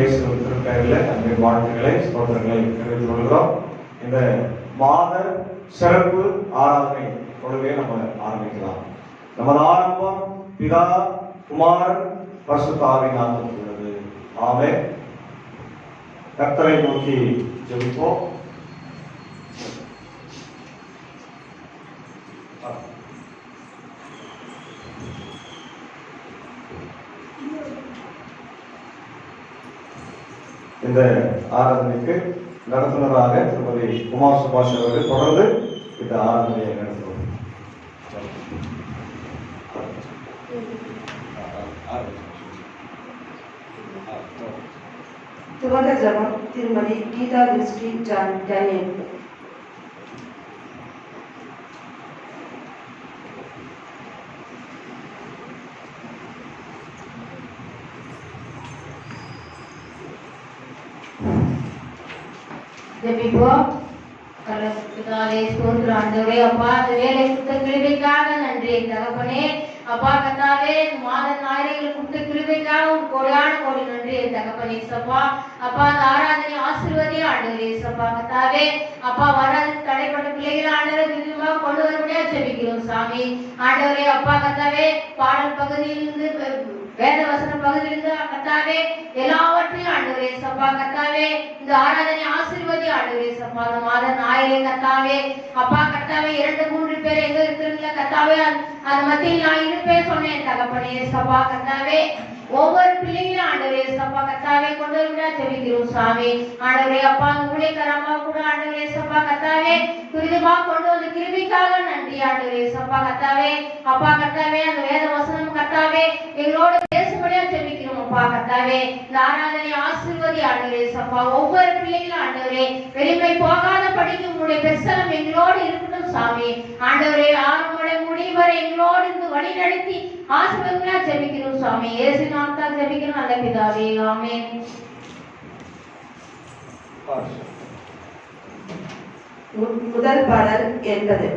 இயேசு திருப்பெயரில் நம்முடைய வாழ்த்துக்களை ஸ்தோத்திரங்களை தெரிவித்துக் கொள்கிறோம். இந்த மாத சிறப்பு ஆராதனை தொழுகையை நம்ம ஆரம்பிக்கலாம். நமது ஆரம்பம் பிதா குமாரன் பரிசுத்த ஆவியின் நாமத்தில் உள்ளது. ஆமென். கர்த்தரை நோக்கி ஜெபிப்போம். இந்த ஆராதனைக்கு நடத்துனராக திருமதி குமார் சுபாஷ் அவர்கள் தொடர்ந்து இந்த ஆராதனையை நடத்துவார். துவக்க ஜெபம் திருமதி கீதா கிறிஸ்டி டேனியல். ஜெபிப்போம். பிதாவே ஸ்தோத்திரம் ஆண்டவரே. அப்பா இந்த வேலை கொடுத்த கிருபைக்காக நன்றி தகப்பனே. அப்பா கர்த்தாவே மாத ஞாயிறுகள் கொடுத்த கிருபைக்காக ஒரு கோடான கோடி நன்றி தகப்பனே. சப்பா அப்பா அந்த ஆராதனை ஆசீர்வதி ஆண்டவரே. சப்பா கர்த்தாவே அப்பா வராது தடைப்பட்ட பிள்ளைகள் ஆண்டவரை விதமா கொண்டு வரும்படியா ஜெபிக்கிறோம் சாமி. ஆண்டவரே அப்பா கர்த்தாவே பாடல் பகுதியிலிருந்து வேத வசன பகுதியிலிருந்து கர்த்தாவே எல்லாவற்றையும் ஆண்டவரே சப்பா கர்த்தாவே இந்த ஆராதனை ஆசீர்வதி ஆண்டவரே சப்பா. அந்த மாத ஞாயிறு கர்த்தாவே அப்பா கர்த்தாவே 2-3 பேர் எங்க இருக்கிறீங்களா கர்த்தாவே அந்த மத்தியில் நான் இருப்பேன் சொன்னேன் தகப்பனே. சப்பா கர்த்தாவே ஒவ்வொரு பிள்ளைகளும் ஆண்டவரே சப்பா கர்த்தாவே கொண்டு வரும்படியா ஜெபிக்கிறோம் சாமி. ஆண்டவரே அப்பா அந்த ஊழியக்காரமா கூட ஆண்டவரே சப்பா கர்த்தாவே துரிதமா கொண்டு வந்து கிருபைக்காக நன்றி ஆண்டவரே சப்பா கர்த்தாவே. அப்பா கர்த்தாவே அந்த வேத வசனம் கர்த்தாவே எங்களோட பேசும்படியா ஜெபிக்கிறோம் அப்பா கர்த்தாவே. இந்த ஆராதனை ஆசீர்வதி ஆண்டவரே சப்பா. ஒவ்வொரு பிள்ளைகளும் ஆண்டவரே வெளிமை போகாத படிக்கு உங்களுடைய பெருசலம் எங்களோடு இருக்கட்டும் சாமி. ஆண்டவரே ஆரம்பமுடைய முடிவரை எங்களோடு இருந்து வழி நடத்தி ஆசீர்வாதங்களா ஜெபிக்கிறோம் சாமி. இயேசு நாமத்தால் ஜெபிக்கிறோம் நல்ல பிதாவே. ஆமென். முதல் பாடல் 80.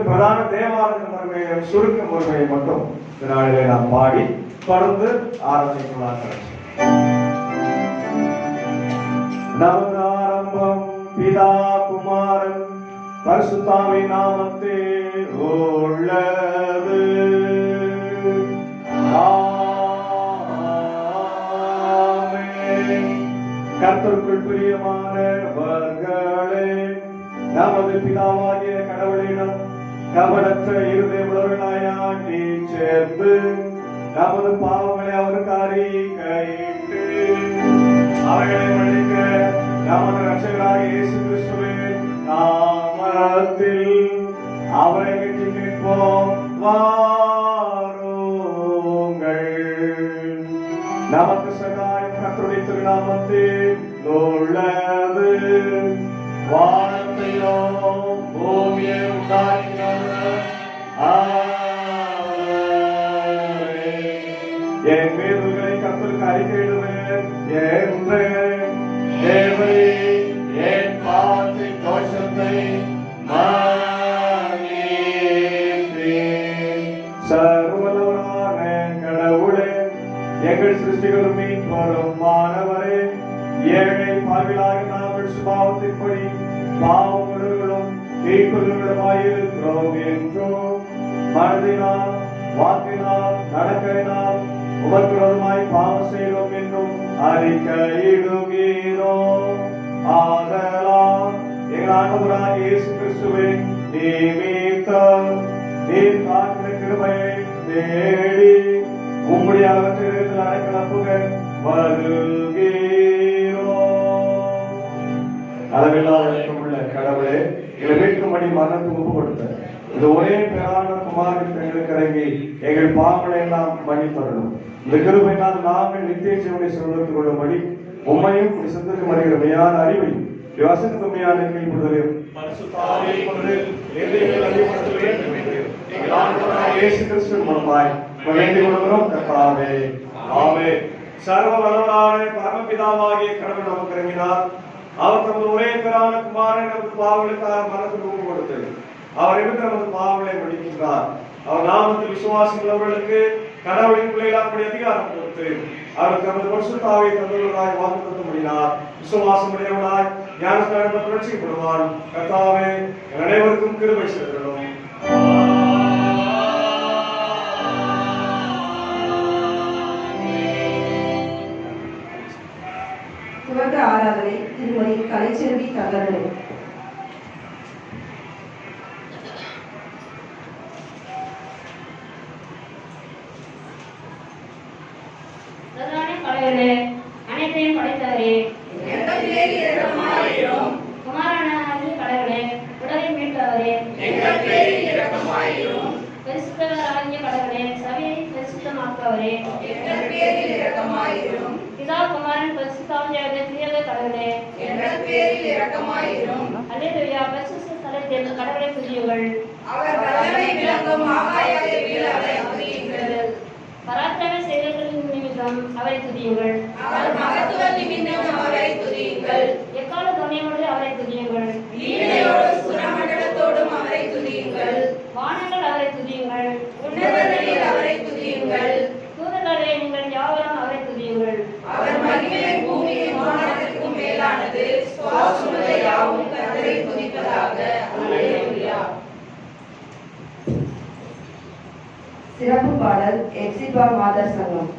பிரதான தேவாலய முறையை சுருக்க முறையை மட்டும் இந்த நாளிலே நாம் பாடி தொடர்ந்து ஆரம்பிக்கலாம். நமது ஆரம்பம் பிதா குமாரன் பரிசுத்தாவின் நாமத்தில் உள்ளது. ஆமென். கர்த்தருக்குள் பிரியமானவர்களே, நமது பிதாவாகிய கடவுளிடம் கபடற்ற இருதயமுள்ளவர்களாய் சேர்ந்து நமது பாவங்களை அவருக்கு அறிக்கையிட்டு அவைகளை மன்னிக்க நமது இரட்சகராகிய இயேசு கிறிஸ்துவின் நாமத்தில் அவரை நிற்கின்றோம். வாருங்கள். நமக்கு சகாயம் கர்த்தருடைய திருநாமத்தில் உள்ளது. வானத்தையோ பூமியை உண்டாக்கினவர் என் மீறுதல்களை கர்த்தருக்கு அறிக்கையிடுவேன் என்றேன். தேவரே என் பாவத்தின் தோஷத்தை மன்னித்தீர். சர்வவல்லவரான கடவுளே, எங்கள் சிருஷ்டிகரும் மீட்பருமானவரே, ஏழை பாவிகளாகி நாங்கள் சுபாவத்தின்படி பாவங்களும் தீக்குறவுமாயிருக்கிறோம் என்றும் மனதினால் வாக்கினால் நடக்கையினால் உபத்திரமாய் பாவம் செய்தோம் என்றும் அறிக்கையிடுகிறோம். ஆதலால் எங்கள் ஆண்டவராகிய இயேசு கிறிஸ்துவின் நிமித்தம் நீர் காக்கிற கிருபையை தேடி உம்முடைய அளவற்றிலிருந்து அடைக்கலப்புக வருகிறோம். அளவில்லாத உள்ள கடவுளே, எங்களை மீட்கும்படி மரணத்துக்கு ஒப்பு கொடுத்த இந்த ஒரே பேரான குமாரன் எங்களுக்கு இறங்கி எங்கள் பாவங்களை எல்லாம் மன்னித்தரணும். இந்த கிருபையினால் நாங்கள் நித்திய ஜீவனை சொல்லிக் கொள்ளும்படி உண்மையும் சிந்தத்துக்கு வருகிற மெய்யான அறிவையும் வசனத்துக்கு மெய்யான கீழ்ப்படுதலையும் பரிசுத்தாவியை கொண்டு எதிரிகள் அறியப்படுத்த வேண்டும் என்று எங்கள் ஆண்டவராகிய இயேசு கிறிஸ்துவின் மூலமாய் வேண்டிக் கொள்கிறோம். கர்த்தாவே, ஆமென். சர்வ வல்லவரான பரமபிதாவாகிய கடவுள் நமக்கு இறங்கினார். அவர் தமது ஒரே பேரான குமாரன் நமது பாவங்களுக்காக மரணத்துக்கு ஒப்பு கொடுத்தது. அவர் எடுத்து நமது பாவங்களை மன்னிக்கின்றார். அவர் நாமத்தில் விசுவாசிக்கிறவர்களுக்கு கடவுளின் பிள்ளைகளாக அதிகாரம் கொடுத்து அவர் தமது பரிசுத்தாவை தந்துள்ளதாய் வாக்குத்தத்தம் பண்ணினார். விசுவாசம் உடையவனாய் ஞானஸ்நானம் பெற்று ரட்சிக்கப்படுவான். கர்த்தாவே, அனைவருக்கும் கிருபை செய்திடணும். துவக்க ஆராதனை திருமதி கலைச்செல்வி தகரனை. அனைத்தையும் படைத்தவரே, குமாரனாகிய கடவுளே, உடலை மீட்டவரே, பரிசுத்தராகிய கடவுளே, சபையை பரிசுத்தமாக்கவரே, பிதா குமாரன் பரிசுத்தாவியாகிய திரியக கடவுளே, அல்லேலூயா. பரிசுத்த ஸ்தலத்தில் கடவுளை துதியுங்கள். பராக்கிரம செயல்களின் நிமித்தம் அவரை துதியுங்கள். எக்கால துணையோடு அவரை துதியுங்கள். சிறப்பு பாடல் எப்சிபா மாதர் சங்கம்.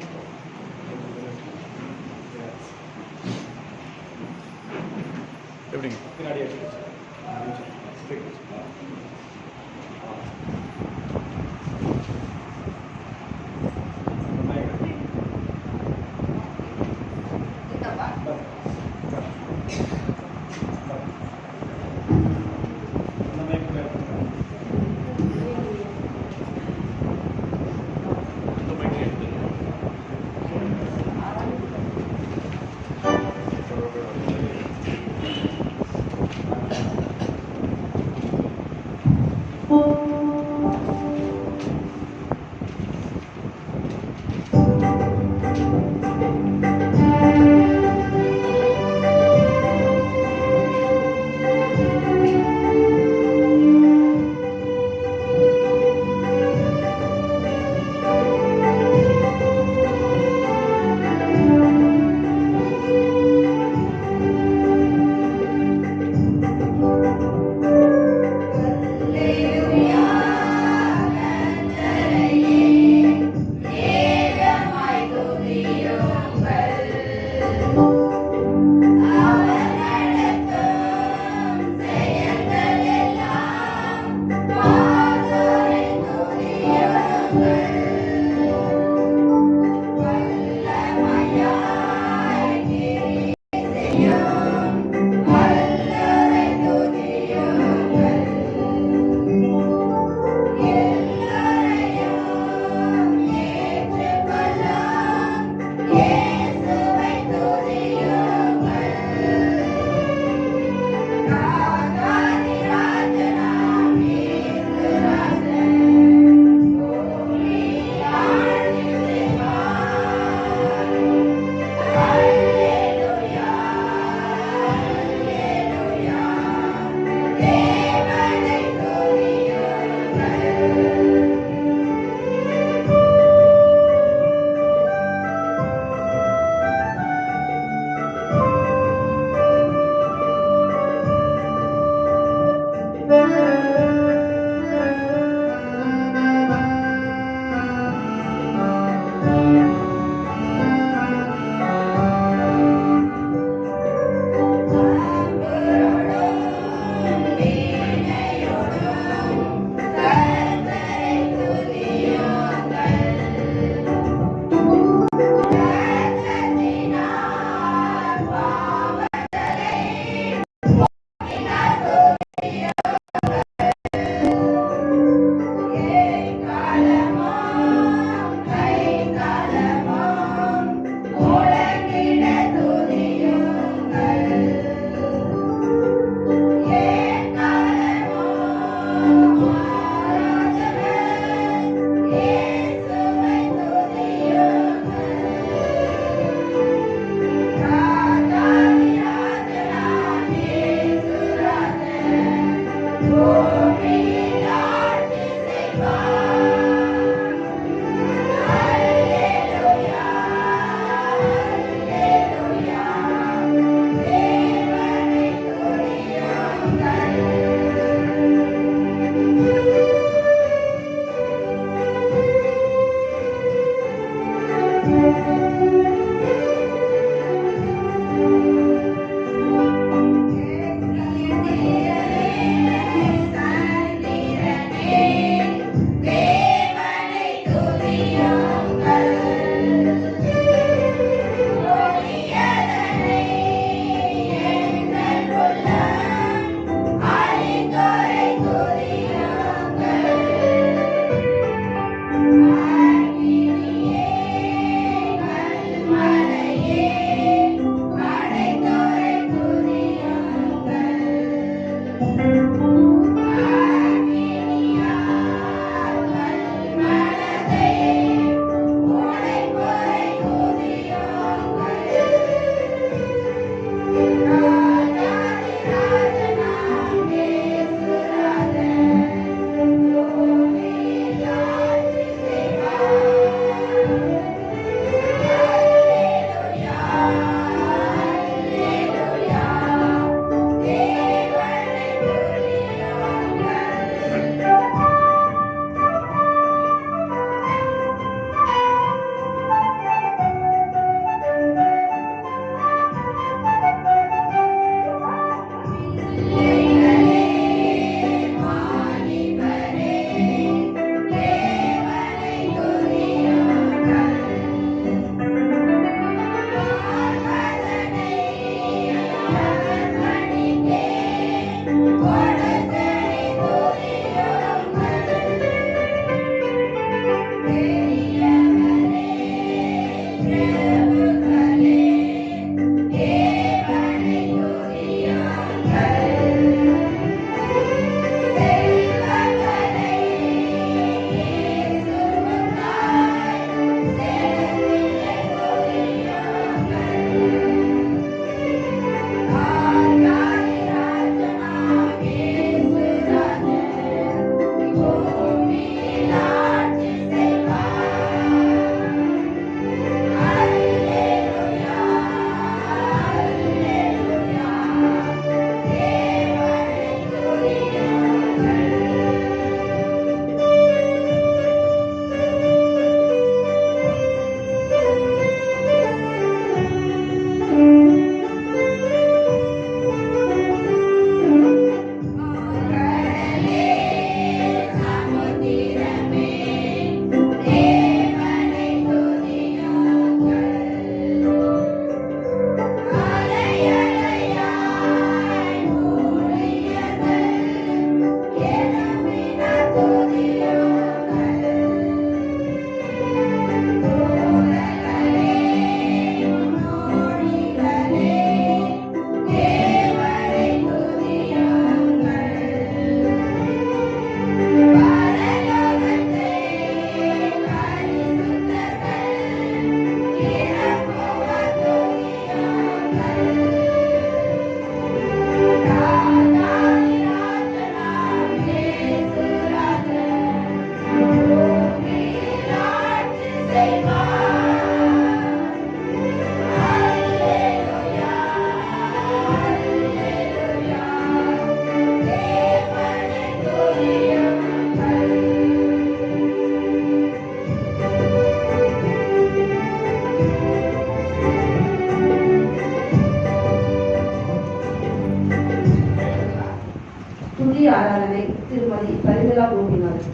துதி ஆராதனை திருமதி பரிமளா கோபிநாத்.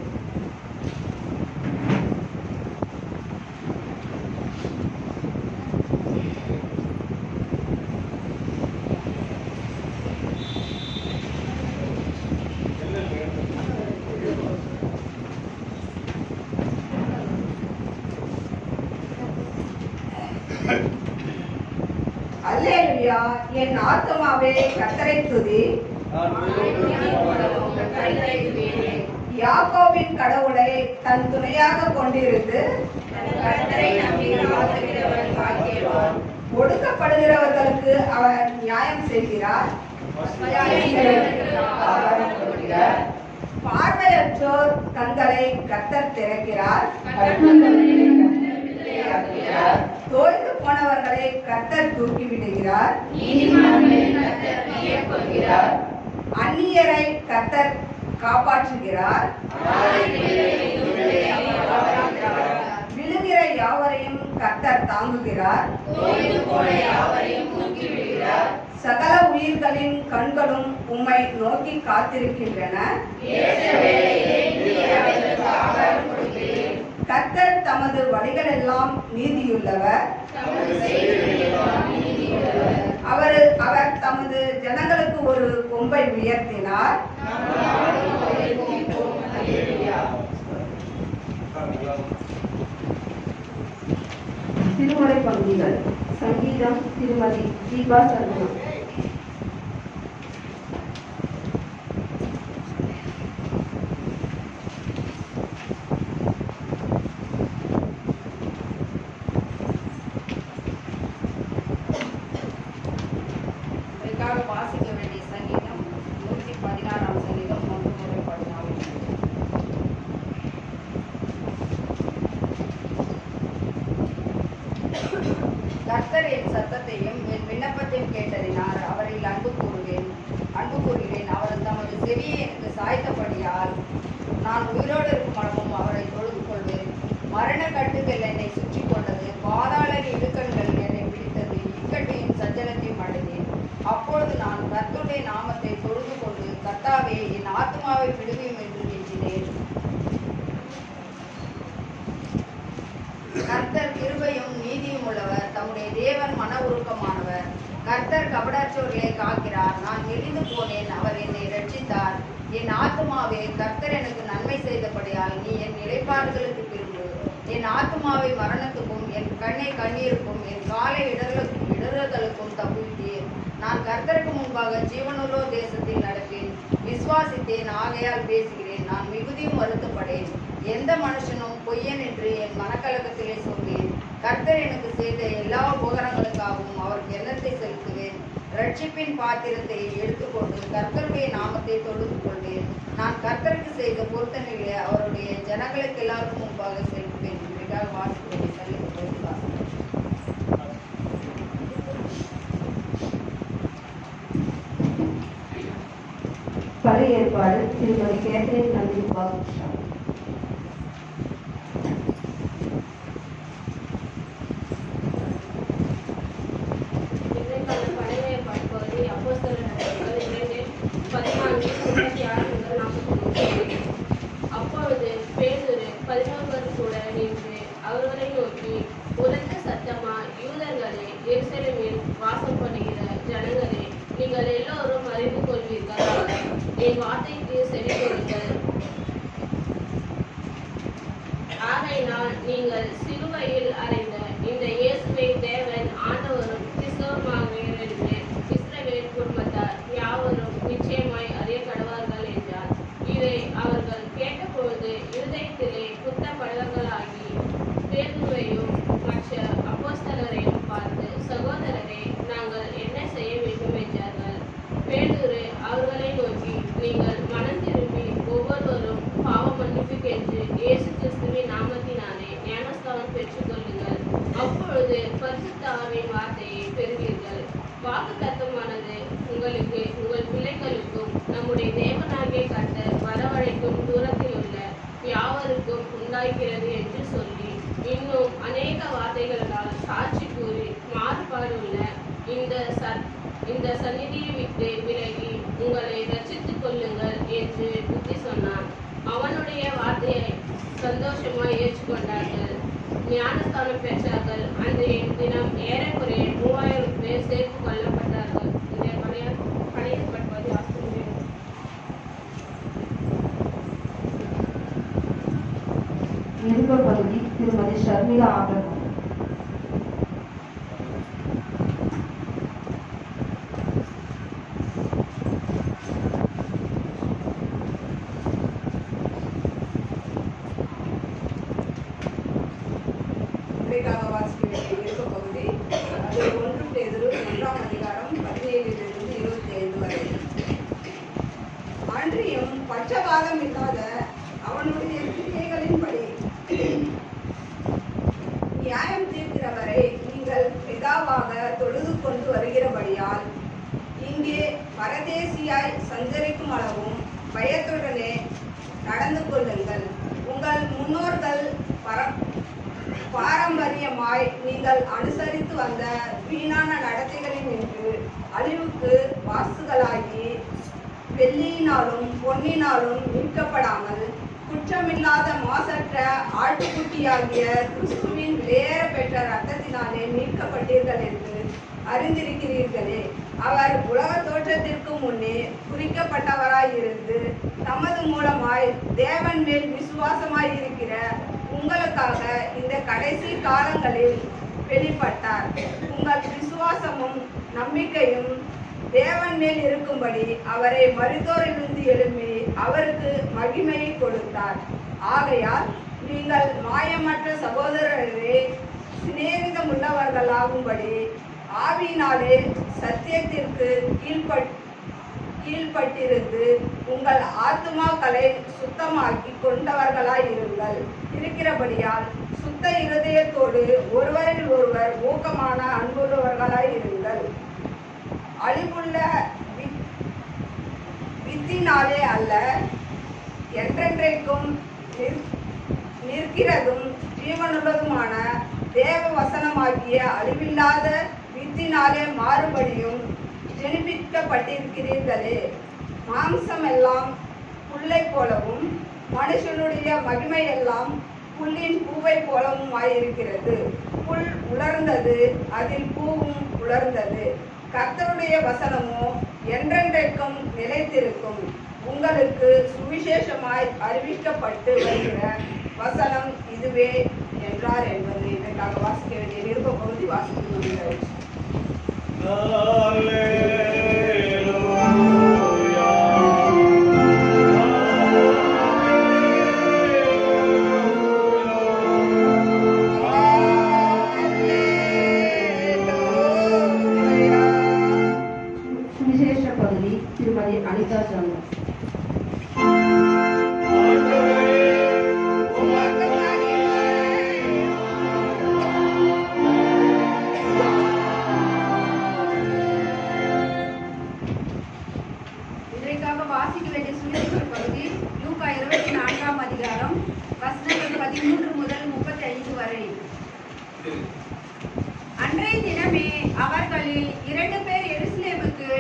அல்லேலூயா, என் ஆத்துமாவே கர்த்தரை துதி. யாக்கோபின் கடவுளை தன் துணையாக கொண்டிருந்து ஒடுக்கப்படுகிறவர்களுக்கு அவர் நியாயம் செய்கிறார். பார்வையற்றோர் கண்களை கர்த்தர் திறக்கிறார். தோய்ந்து போனவர்களை கர்த்தர் தூக்கி விடுகிறார். அந்நியரை கர்த்தர் காப்பாற்றுகிறார். விழுகிற யாவரையும் கர்த்தர் தாங்குகிறார். சகல உயிர்களின் கண்களும் உம்மை நோக்கி காத்திருக்கின்றன. கர்த்தர் தமது வழிகளெல்லாம் நீதியுள்ளவர். அவர் தமது ஜனங்களுக்கு ஒரு கொம்பை உயர்த்தினார். திருமுறை பகுதிகள். சங்கீதம் திருமதி தீபா சர்மா. வாசிக்க வேண்டிய சங்கீதம் 116 சங்கீதம் 114. கர்த்தர் என் சத்தத்தையும் என் விண்ணப்பத்தையும் கேட்டதினார். அவரில் அன்பு கூறுகிறேன். அவர் தமது செவியை எனக்கு சாய்த்தபடியால் நான் உயிரோடு இருக்கும் மனமும் அவரை தொழுது கொள்வேன். மரண கட்டுகள் என்னை சுற்றி கொண்டது. பாதாள இடுக்கண்கள் என்னை பிடித்தது. இக்கட்டின் சஞ்சலத்தையும் அடைந்தேன். அப்பொழுது நான் கர்த்தருடைய நாமத்தை தொழுது கொண்டு, கர்த்தாவே என் ஆத்மாவை விடுவியும் என்று எண்ணினேன். கர்த்தர் கிருபையும் நீதியும் உள்ளவர். தம்முடைய தேவன் மன உருக்கமானவர். கர்த்தர் கபடற்றோர்களை காக்கிறார். நான் மெலிந்து போனேன், அவர் என்னை ரட்சித்தார். என் ஆத்மாவே, கர்த்தர் எனக்கு நன்மை செய்தபடியால் நீ என் நிலைப்பாடுகளுக்கு திரும்பு. என் ஆத்மாவை மரணத்துக்கும் என் கண்ணை கண்ணீருக்கும் என் காலை இடறுதலுக்கும் தப்புவித்தேன். நான் கர்த்தருக்கு முன்பாக ஜீவனுள்ளோ தேசத்தில் நடப்பேன். விசுவாசித்தேன், ஆகையால் பேசுகிறேன். நான் மிகுதியும் வருத்தப்படேன். எந்த மனுஷனும் பொய்யன் என்று என் மனக்கலக்கத்திலே சொல்வேன். கர்த்தர் எனக்கு செய்த எல்லா உபகரணங்களுக்காகவும் அவருக்கு எண்ணத்தை செலுத்துவேன். ரட்சிப்பின் பாத்திரத்தை எடுத்துக்கொண்டு கர்த்தருடைய நாமத்தை தொழுது கொள்வேன். நான் கர்த்தருக்கு செய்த பொருத்தனைகளை அவருடைய ஜனங்களுக்கு எல்லாருக்கும் முன்பாக செலுத்துவேன். இதற்காக வாசிக்கிறேன். பழைய ஏற்பாடு திருமதி கேத்ரின் நந்தி பாக்ஷா. அப்பொழுது பேதுரு 11 கூட நின்று அவர்களை நோக்கி, உரத்த சத்தமாய், யூதர்களே, எருசலேமில் வாசம் பண்ணுகிற ஜனங்களே, நீங்கள் எல்லோரும் அறிந்து கொள்வீர்களாக. என் வார்த்தைக்கு செவி கொடுங்கள். ஆகையினால் நீங்கள் சிலுவையில் அறைந்த இந்த இயேசுவை தேவன் ஆண்டவரும் கிறிஸ்தவமாகவே என்று இஸ்ரவேல் குடும்பத்தார் யாவரும் நிச்சயமாய் அறிய கடவார்கள் என்றார். இதை அவர்கள் கேட்டபொழுது இருதயத்திலே குத்தப்படுவர்களாகி பேதுருவையும் மற்ற அப்போஸ்தலரையும் பார்த்து, சகோதரரே, நாங்கள் என்ன செய்ய வேண்டும் என்றார்கள். பேதுரு அவர்களை நோக்கி, நீங்கள் மனம் திரும்பி ஒவ்வொருவரும் பாவ மன்னிப்புக்கென்று இயேசு கிறிஸ்துவின் நாமத்தினாலே ஞானஸ்தானம் பெற்றுக்கொள்ளுங்கள். அப்பொழுது பரிசுத்த ஆவியின் வார்த்தையை பெறுவீர்கள். வாக்குத்தத்தமானது உங்களுக்கு, உங்கள் பிள்ளைகளுக்கும், நம்முடைய தேவனாகிய கர்த்தர் வரவழைக்கும் தூரத்தில் உள்ள யாவருக்கும் உண்டாகிறது என்று சொல்லி, இன்னும் அநேக வார்த்தைகளால் சாட்சி கூறி மாறுபாடுள்ள இந்த சந்நிதியை விட்டு விலகி உங்களை ரட்சித்துக் கொள்ளுங்கள் ஏற்றுக்கொண்டார்கள். ஞானஸ்தானம் பெற்றார்கள். அன்றைய தினம் ஏறக்குறைய 3000 பேர் சேர்த்துக் கொள்ளப்பட்டார்கள். இதை பணியப்பட்டது ஆசிரியர். நிருப பகுதி திருமதி ஷர்மிளா ஆபரகம். இன்றைக்காக வாசிக்க வேண்டிய இருக்க பகுதி அது 1 பேதுரு 1ஆம் அதிகாரம் 17 to 25 வரை. அன்றியும் பட்சபாதம் இல்லாத அவனுடைய கிரியைகளின்படி நியாயம் தீர்க்கிறவரை நீங்கள் பிதாவாக தொழுது கொண்டு வருகிறபடியால் இங்கே பரதேசியாய் சஞ்சரிக்கும் அளவும் பயத்துடனே நடந்து கொள்ளுங்கள். உங்கள் முன்னோர்கள் பாரம்பரியமாய் நீங்கள் அனுசரித்து வந்த வீணான நடத்தைகளில் நின்று அழிவுக்கு வாசுகளாகி வெள்ளியினாலும் பொன்னினாலும் மீட்கப்படாமல் குற்றமில்லாத மாசற்ற ஆட்டுக்குட்டியாகிய கிறிஸ்துவின் விலையேற பெற்ற இரத்தத்தினாலே மீட்கப்பட்டீர்கள் என்று அறிந்திருக்கிறீர்களே. அவர் உலக தோற்றத்திற்கு முன்னே குறிக்கப்பட்டவராயிருந்து தமது மூலமாய் தேவன் மேல் விசுவாசமாயிருக்கிற உங்களுக்காக இந்த கடைசி காலங்களில் வெளிப்பட்டார். உங்கள் விசுவாசமும் நம்பிக்கையும் தேவன் மேல் இருக்கும்படி அவரை மரித்தோரிலிருந்து எழுப்பி அவருக்கு மகிமையை கொடுத்தார். ஆகையால் நீங்கள் மாயமற்ற சகோதரரே சிநேகிதமுள்ளவர்களாகும்படி ஆவியினாலே சத்தியத்திற்கு கீழ்ப்பட்டிருந்து உங்கள் ஆத்துமாக்களை சுத்தமாக்கி கொண்டவர்களாயிருங்கள். இருக்கிறபடியால் சுத்த இருதயத்தோடு ஒருவரில் ஒருவர் ஊக்கமான அன்புள்ளவர்களாயிருங்கள். அழிவுள்ள வித்தினாலே அல்ல, என்றென்றைக்கும் நிற்கிறதும் ஜீவனுள்ளதுமான தேவ வசனமாகிய அழிவில்லாத வித்தினாலே மாறுபடியும் ஜெனிப்பிக்கப்பட்டிருக்கிறீர்களே. மாம்சம் எல்லாம் புல்லை போலவும் மனுஷனுடைய மகிமை எல்லாம் புல்லின் பூவை போலவும் ஆயிருக்கிறது. புல் உலர்ந்தது, அதில் பூவும் உலர்ந்தது. கர்த்தருடைய வசனமோ என்றென்றைக்கும் நிலைத்திருக்கும். உங்களுக்கு சுவிசேஷமாய் அறிவிக்கப்பட்டு வருகிற வசனம் இதுவே என்றார் என்பது இதற்காக வாசிக்க வேண்டிய நிருப பகுதி வாசிக்க. சுவிசேஷ பகுதி திருமதி அனிதா ஜாமஸ். இன்றைக்காக வாசிக்க வேண்டிய சுவிசேஷ பகுதி லூக்கா 24ஆம் அதிகாரம் வசனங்கள் 13 முதல் 35 வரை. அன்றைய தினமே அவர்களில் 2 பேர் எருசலேமுக்கு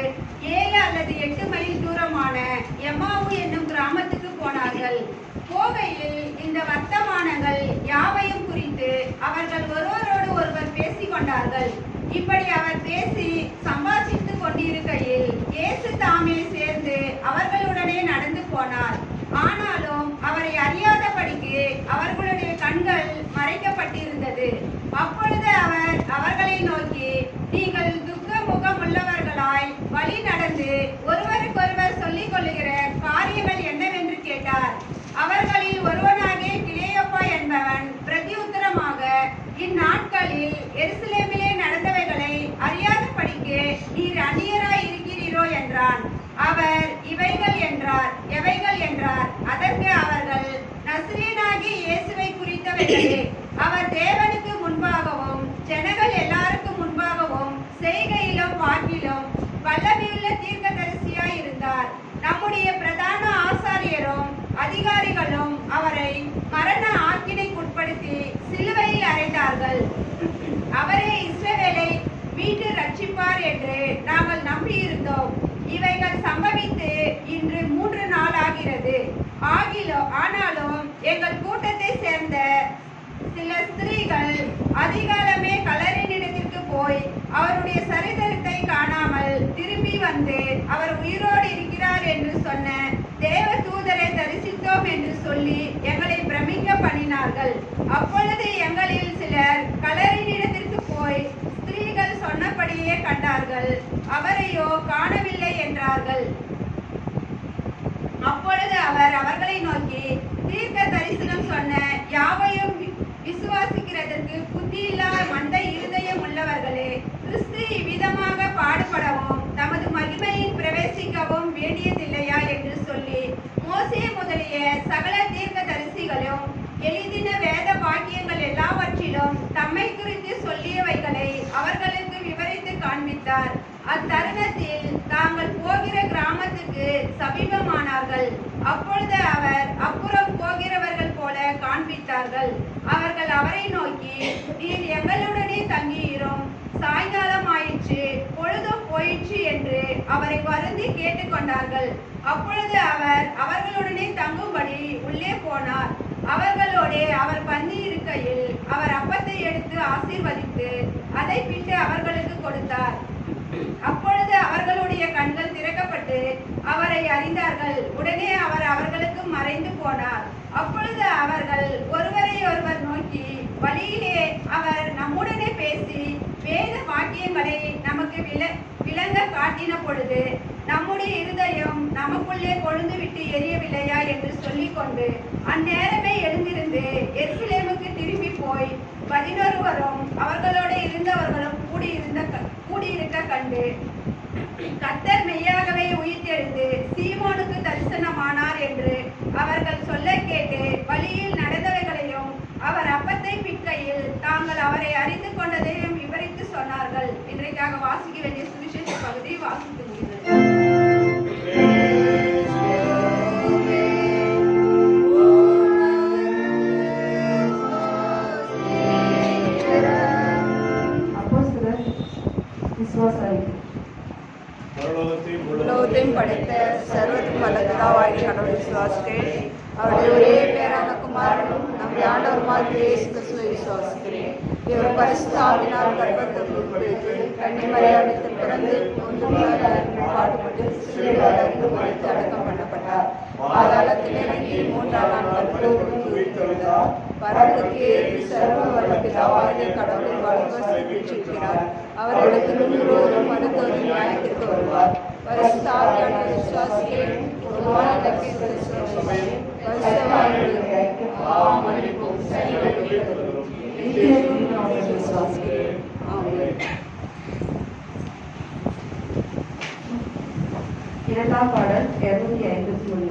7 அல்லது 8 மைல் தூரமான எம்மாவு என்னும் கிராமத்துக்கு போனார்கள். போகையில் இந்த வர்த்தமானங்கள் யாவையும் குறித்து அவர்கள் ஒருவரோடு ஒருவர் பேசிக் கொண்டார்கள். இப்படி அவர் பேசி சம்பாஷித்துக் கொண்டிருக்கையில் இயேசு தாமே சேர்ந்து அவர்களுடனே நடந்து போனார். ஆனாலும் அவரை அறியாதபடிக்கு அவர்களுடைய கண்கள் மறைக்கப்பட்டிருந்தது. அப்பொழுது அவர் அவர்களை நோக்கி, நீங்கள் துக்க முகமுள்ளவர்களாய் வழி நடந்து ஒருவருக்கொருவர் சொல்லிக் கொள்ளுகிற காரியங்கள் என்னவென்று கேட்டார். அவர்களில் ஒருவனாகிய கிலேயோப்பா என்பவன் பிரதியுத்தரமாக, இந்நாட்களில் எருசலேமிலே நடந்தவைகளை அறியாதபடிக்கு நீர் அந்நியராய் இருக்கிறீரோ என்றான். அவர் இவைகள் என்றார். எவைகள் என்றார். அதற்கு அவர்கள், நசரேயனாகிய இயேசுவை குறித்தவைகளே. அவர் தேவனுக்கு முன்பாகவும் ஜனங்கள் எல்லாருக்கும் முன்பாகவும் செய்கையிலும் வாக்கிலும் வல்லமையுள்ள தீர்க்கதரிசியாய் இருந்தார். நம்முடைய பிரதான ஆசாரியரும் அதிகாரிகளும் அவரை மரண ஆக்கினைக்குட்படுத்தி சிலுவையில் அறைந்தார்கள். அவரே இஸ்ரவேலை மீட்டு ரட்சிப்பார் என்று நாங்கள் நம்பியிருந்தோம். இவைகள் சம்பவித்து இன்று 3 நாள் ஆகிறது. ஆனாலும் எங்கள் கூட்டத்தை சேர்ந்த சில ஸ்திரீகள் அதிகாலமே கல்லறையினிடத்திற்கு போய் அவருடைய சரித்திரத்தை காணாமல் திரும்பி வந்து அவர் உயிரோடு இருக்கிறார் என்று சொன்ன தேவ தூதரை தரிசித்தோம் என்று சொல்லி எங்களை பிரமிக்க பண்ணினார்கள். அப்பொழுது எங்களில் சிலர் கல்லறையினிடத்திற்கு போய் ஸ்திரீகள் சொன்னபடியே கண்டார்கள், அவரையோ காணவில்லை என்றார்கள். அப்பொழுது அவர் அவர்களை நோக்கி, தீர்க்க தரிசனம் சொன்ன யாவையும் விசுவாசிக்கிறதற்கு புத்தியில்லா மந்தை இருதயம் உள்ளவர்களே, கிறிஸ்து இவ்விதமாக பாடுபடவும் தமது மகிமையின் பிரவேசிக்கவும் வேண்டியதில்லையா என்று சொல்லி மோசே முதலிய சகல தீர்க்க தரிசிகளும் எழுதின வேத வாக்கியங்கள் எல்லாவற்றிலும் தம்மை குறித்து சொல்லியவைகளை அவர்களுக்கு விவரித்து காண்பித்தார். அத்தருணத்தில் தாங்கள் போகிற கிராமத்துக்கு சமீபமானார்கள். அப்பொழுது அவர் அப்புறம் போகிறவர்கள் போல காண்பித்தார்கள். அவர்கள் அவரை நோக்கி, நீர் எங்களுடனே தங்கியிரும், சாயங்காலம் ஆயிற்று, பொழுதும் போயிற்று என்று அவரை வருந்தி கேட்டுக்கொண்டார்கள். அப்பொழுது அவர் அவர்களுடனே தங்கும்படி உள்ளே போனார். அவர்களோடே அவர் பந்தி இருக்கையில் அவர் அப்பத்தை எடுத்து ஆசீர்வதித்து அதை பிட்டு அவர்களுக்கு கொடுத்தார். அப்பொழுது அவர்களுடைய கண்கள் திறக்கப்பட்டு அவரை அறிந்தார்கள். உடனே அவர் அவர்களுக்கு மறைந்து போனார். அப்பொழுது அவர்கள் ஒருவரை ஒருவர் நோக்கி, வழியிலே அவர் நம்முடனே பேசி வேத வாக்கியங்களை நமக்கு விளங்க காட்டின பொழுது நம்முடைய இருதயம் நமக்குள்ளே கொழுந்து விட்டு எரியவில்லையா என்று சொல்லிக்கொண்டு அந்நேரமே எழுந்திருந்து எருசலேமுக்கு திரும்பி போய் 11 அவர்களோட இருந்தவர்களும் கூடியிருக்க கண்டு, கர்த்தர் மெய்யாகவே உயிர்த்தெழுந்து சீமோனுக்கு தரிசனமானார் என்று அவர்கள் சொல்ல கேட்டு வழியில் நடந்தவைகளையும் அவர் அப்பத்தை பிற்கையில் தாங்கள் அவரை அறிந்து கொண்டதையும் விவரித்து சொன்னார்கள். இன்றைக்காக வாசிக்க வேண்டிய சுவிசேஷ பகுதி வாசித்து முடிந்தது. உலகத்தையும் படைத்த சர்வத்துக்கும் வல்ல பிதாவாகிய கடவுளை விசுவாசிக்கிறேன். அவருடைய ஒரே பேரான குமாரனும் நம்முடைய ஆண்டவருமாகிய இயேசு கிறிஸ்துவை விசுவாசிக்கிறேன். இவர் பரிசுத்த ஆவியினால் கர்ப்பத்தில் உட்படுத்தி கன்னிமரியாளிடத்தில் பிறந்து பாடுபட்டு சிலுவையில் அறைந்து மரித்து அடக்கம் பண்ணப்பட்டார். பாதாளத்தில் இறங்கி 3ஆம் நாள் கர்ப்பத்தில் உயிர்த்தெழுந்தார். பரலோகத்துக்கு ஏறி சர்வ வல்ல பிதாவாகிய கடவுளின் வலது வீற்றிருக்கிறார். அவர்களுக்கு முன்னோரும் மருத்துவரும் நியாயத்திற்கு வருவார். பரிசுத்த ஆவியானவரை விசுவாசிக்கிறேன். பொதுவான இரண்டாம் பாடல் 253.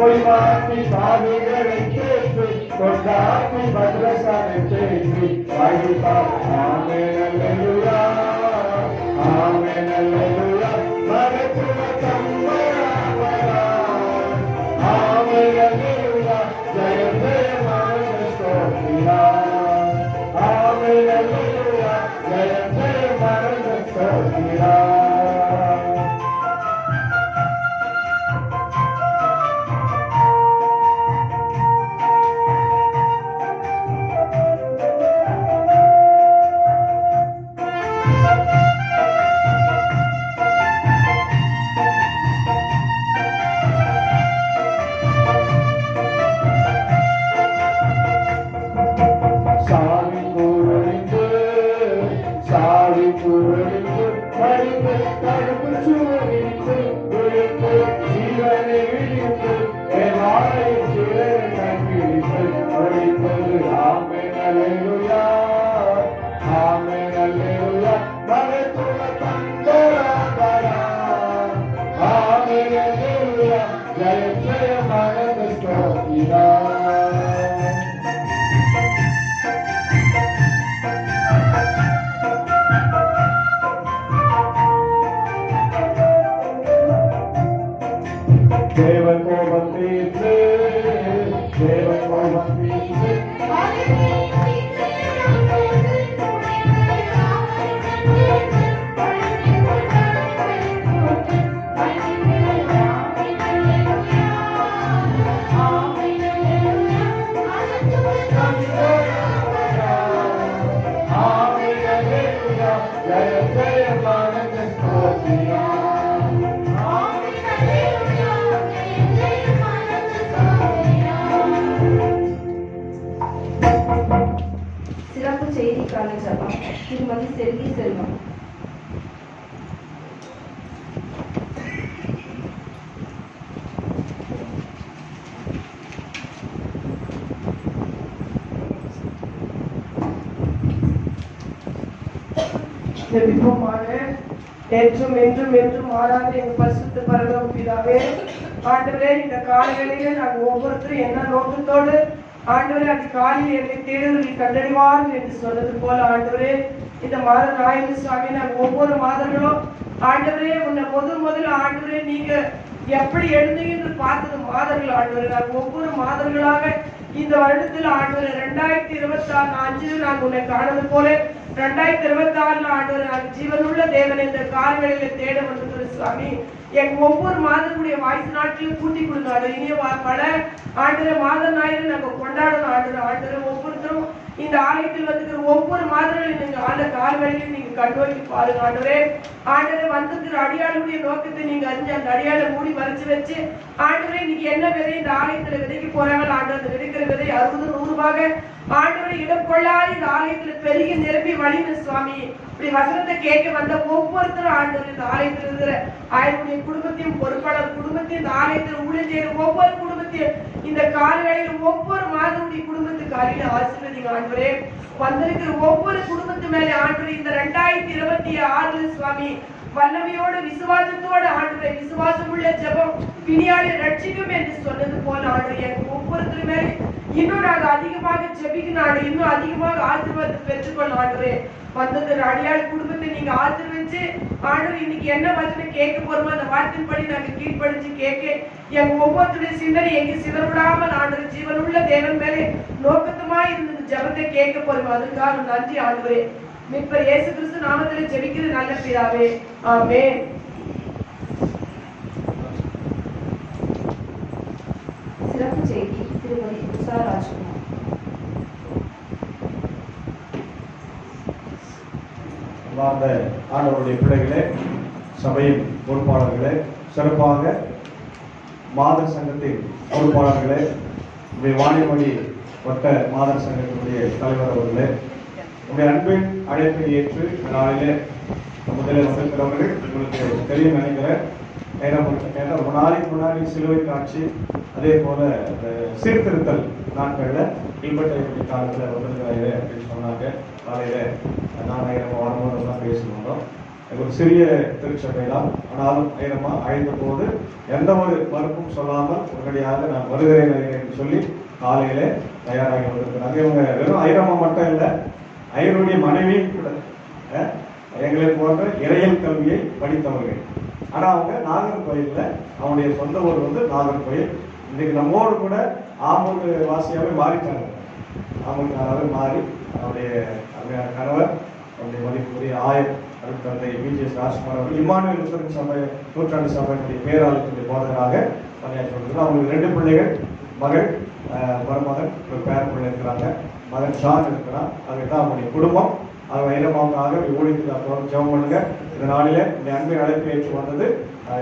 பொய்மாற்றி சாவிகளை கேட்டு கொண்டாற்றி பத்ரசாலை பேசி வாய்ப்பார். ஆமென் அல்லேலூயா, ஆமென் அல்லேலூயா. மகத்துவ தம்புராவரா. ஆமென் அல்லேலூயா. ஜெய ஜெய மகன ஸ்தோத்திரா. ஆமென் அல்லேலூயா. ஜெய ஜெய மகன ஸ்தோத்திரா. சிறப்பு செய்திக்கான ஜெபம். திருமதி செல்வி செல்வம். ஜெபிப்போமாக. என்றும் என்றும் என்றும் மாறாத எங்கள் பரிசுத்த பரலோக பிதாவே, ஆண்டவரே, இந்த காலைகளிலே நாங்கள் ஒவ்வொருத்தரும் என்ன நோக்கத்தோடு ஆண்டவரே அந்த காலையில் என்னை தேடுதலில் கண்டறிவார்கள் என்று சொன்னது போல ஆண்டவரே, இந்த மாத ஞாயிறு சுவாமி நாங்கள் ஒவ்வொரு மாதங்களும் ஆண்டவரே உன்னை முதல் ஆண்டவரே நீங்க எப்படி எழுந்தீங்க என்று பார்த்தது மாதங்கள் ஆண்டவரே. நாங்கள் ஒவ்வொரு மாதங்களாக இந்த வருடத்தில் ஆண்டவரே 2026 அஞ்சில் நாங்கள் உன்னை காணது போல 2026 ஆண்டவரே நாங்கள் ஜீவனுள்ள தேவன் என்ற காலங்களிலே தேட வந்திருக்கிற சுவாமி. எங்க ஒவ்வொரு மாதத்துடைய வாய்ஸ் நாட்களையும் கூட்டி கொடுங்க. இனிய பல ஆண்டவரே மாத ஞாயிறு நாங்கள் கொண்டாடணும் ஆண்டவரே. ஒவ்வொருத்தரும் இந்த ஆலயத்தில் வந்துக்கிற ஒவ்வொரு மாதங்களையும் நீங்க ஆண்ட கால்வழியிலும் நீங்க கண்ணோக்கி பாருங்க ஆண்டவரே. ஆண்டவரே வந்திருக்கிற அடியாளுடைய நோக்கத்தை நீங்க அறிஞ்சு அந்த அடியாளை மூடி மறைச்சு வச்சு ஆண்டவரே இன்னைக்கு என்ன விதை இந்த ஆலயத்துல விதைக்க போறாங்க ஆண்டவர். அந்த விதைக்கிற விதை 60 100 ஆண்டவரை இடம் கொள்ளாத இந்த ஆலயத்துல பெருகி நிரம்பி வழிந்த சுவாமி. இப்படி வசனத்தை கேட்க வந்த ஒவ்வொருத்தரும் ஆண்டவர் இந்த ஆலயத்தில் இருக்கிற ஆயனுடைய குடும்பத்தையும் பொறுப்பாளர் குடும்பத்தையும் இந்த ஆலயத்தில் ஊழியம் செய்கிற ஒவ்வொரு குடும்பத்தையும் இந்த காலங்களில் ஒவ்வொரு மாதனுடைய குடும்பத்துக்கு அருகில ஆசீர்வதிங்க ஆண்டவரே. வந்திருக்கிற ஒவ்வொரு குடும்பத்து மேலே ஆண்டவரே இந்த 2026 சுவாமி வல்லமையோடு விசுவாசத்தோடு ஆண்டவரே விசுவாசம் உள்ள ஜெபம் பிணியாளை ரட்சிக்கும் என்று சொன்னது போல ஆண்டவரே ஒவ்வொருத்தரும் மேலே இன்னும் நாங்கள் அதிகமாக ஜெபிக்கணும், இன்னும் அதிகமாக ஆசீர்வாதத்தை பெற்றுக்கொள்ள ஆண்டவரே. வந்தது அடியாள் குடும்பத்தை நீங்க ஆசீர்வதிச்சு ஆண்டவர் இன்னைக்கு என்ன வசனம் கேட்க போறோமோ அந்த வார்த்தையின்படி நாங்க கீழ்ப்படிஞ்சு கேட்க எங்க ஒவ்வொருத்தருடைய சிந்தனை எங்க சிதறவிடாமல் ஆண்டவர் ஜீவனுள்ள தேவன் மேலே நோக்கத்துமா இருந்த ஜெபத்தை கேட்க போறோம். அதுக்காக நன்றி ஆண்டவரே. மீட்பர் இயேசு கிறிஸ்து நாமத்திலே ஜெபிக்கிறது நல்ல பிதாவே, ஆமென். சிறப்பு செய்தி. திருமதி உஷா ராஜ்குமார். வாழ்ந்த ஆண்டவருடைய பிள்ளைகளே, சபையின் பொறுப்பாளர்களே, சிறப்பாக மாதர் சங்கத்தின் பொறுப்பாளர்களே, வாணிமொழி வட்ட மாதர் சங்கத்தினுடைய தலைவர் அவர்களே, உங்களுடைய அன்பின் அழைப்பை ஏற்று நாளிலே முதலில் வந்திருக்கிறவர்கள் உங்களுக்கு தெரியும் நினைக்கிறேன். ரொம்ப நாளைக்கு முன்னாடி சிலுவை காட்சி, அதே போல சீர்திருத்தல் நாட்களில் இல்பட்டை காலத்தில் வந்திருக்கிறாரு அப்படின்னு சொன்னாங்க. காலையில் 4000 வரும்போது தான் பேசினோம். ஒரு சிறிய திருச்சபை தான். ஆனாலும் ஐரம்மா அழைத்த போது எந்த ஒரு மறுப்பும் சொல்லாமல் உடனடியாக நான் வருகிறேன் என்று சொல்லி காலையில தயாராகி வந்திருக்கிறாங்க. இவங்க வெறும் ஐரம்மா மட்டும் இல்லை, ஐயருடைய மனைவியும் கூட எங்களை போன்ற இறையல் கல்வியை படித்தவர்கள். ஆனா அவங்க நாகர்கோயில்ல அவனுடைய சொந்த ஊர் வந்து நாகர்கோயில். இன்னைக்கு நம்மோடு கூட ஆம்பூர் வாசியாவே மாறிட்டாங்க. ஆம்பூர்காராவே மாறி அவருடைய கணவர் அவருடைய மதிப்புரிய ஆயர் தந்தை பிஜிஎஸ் ராஜ்குமார் அவர்கள் இம்மானுவேல் லுத்தரன் சபை நூற்றாண்டு சபையினுடைய பேராளர்களுடைய போதகராக பணியாற்றி வருகிறார். அவங்களுக்கு 2 பிள்ளைகள், மகள், மருமகன், ஒரு பேர பிள்ளை இருக்கிறாங்க. மகன் ஷான் இருக்கிறான். அதுதான் அவங்களுடைய குடும்பம். அது ஐரமாவுக்காக ஊழியத்துக்கு ஜெபம் பண்ணுங்க. இந்த நாளில இந்த அன்பின் அழைப்பு ஏற்று வந்தது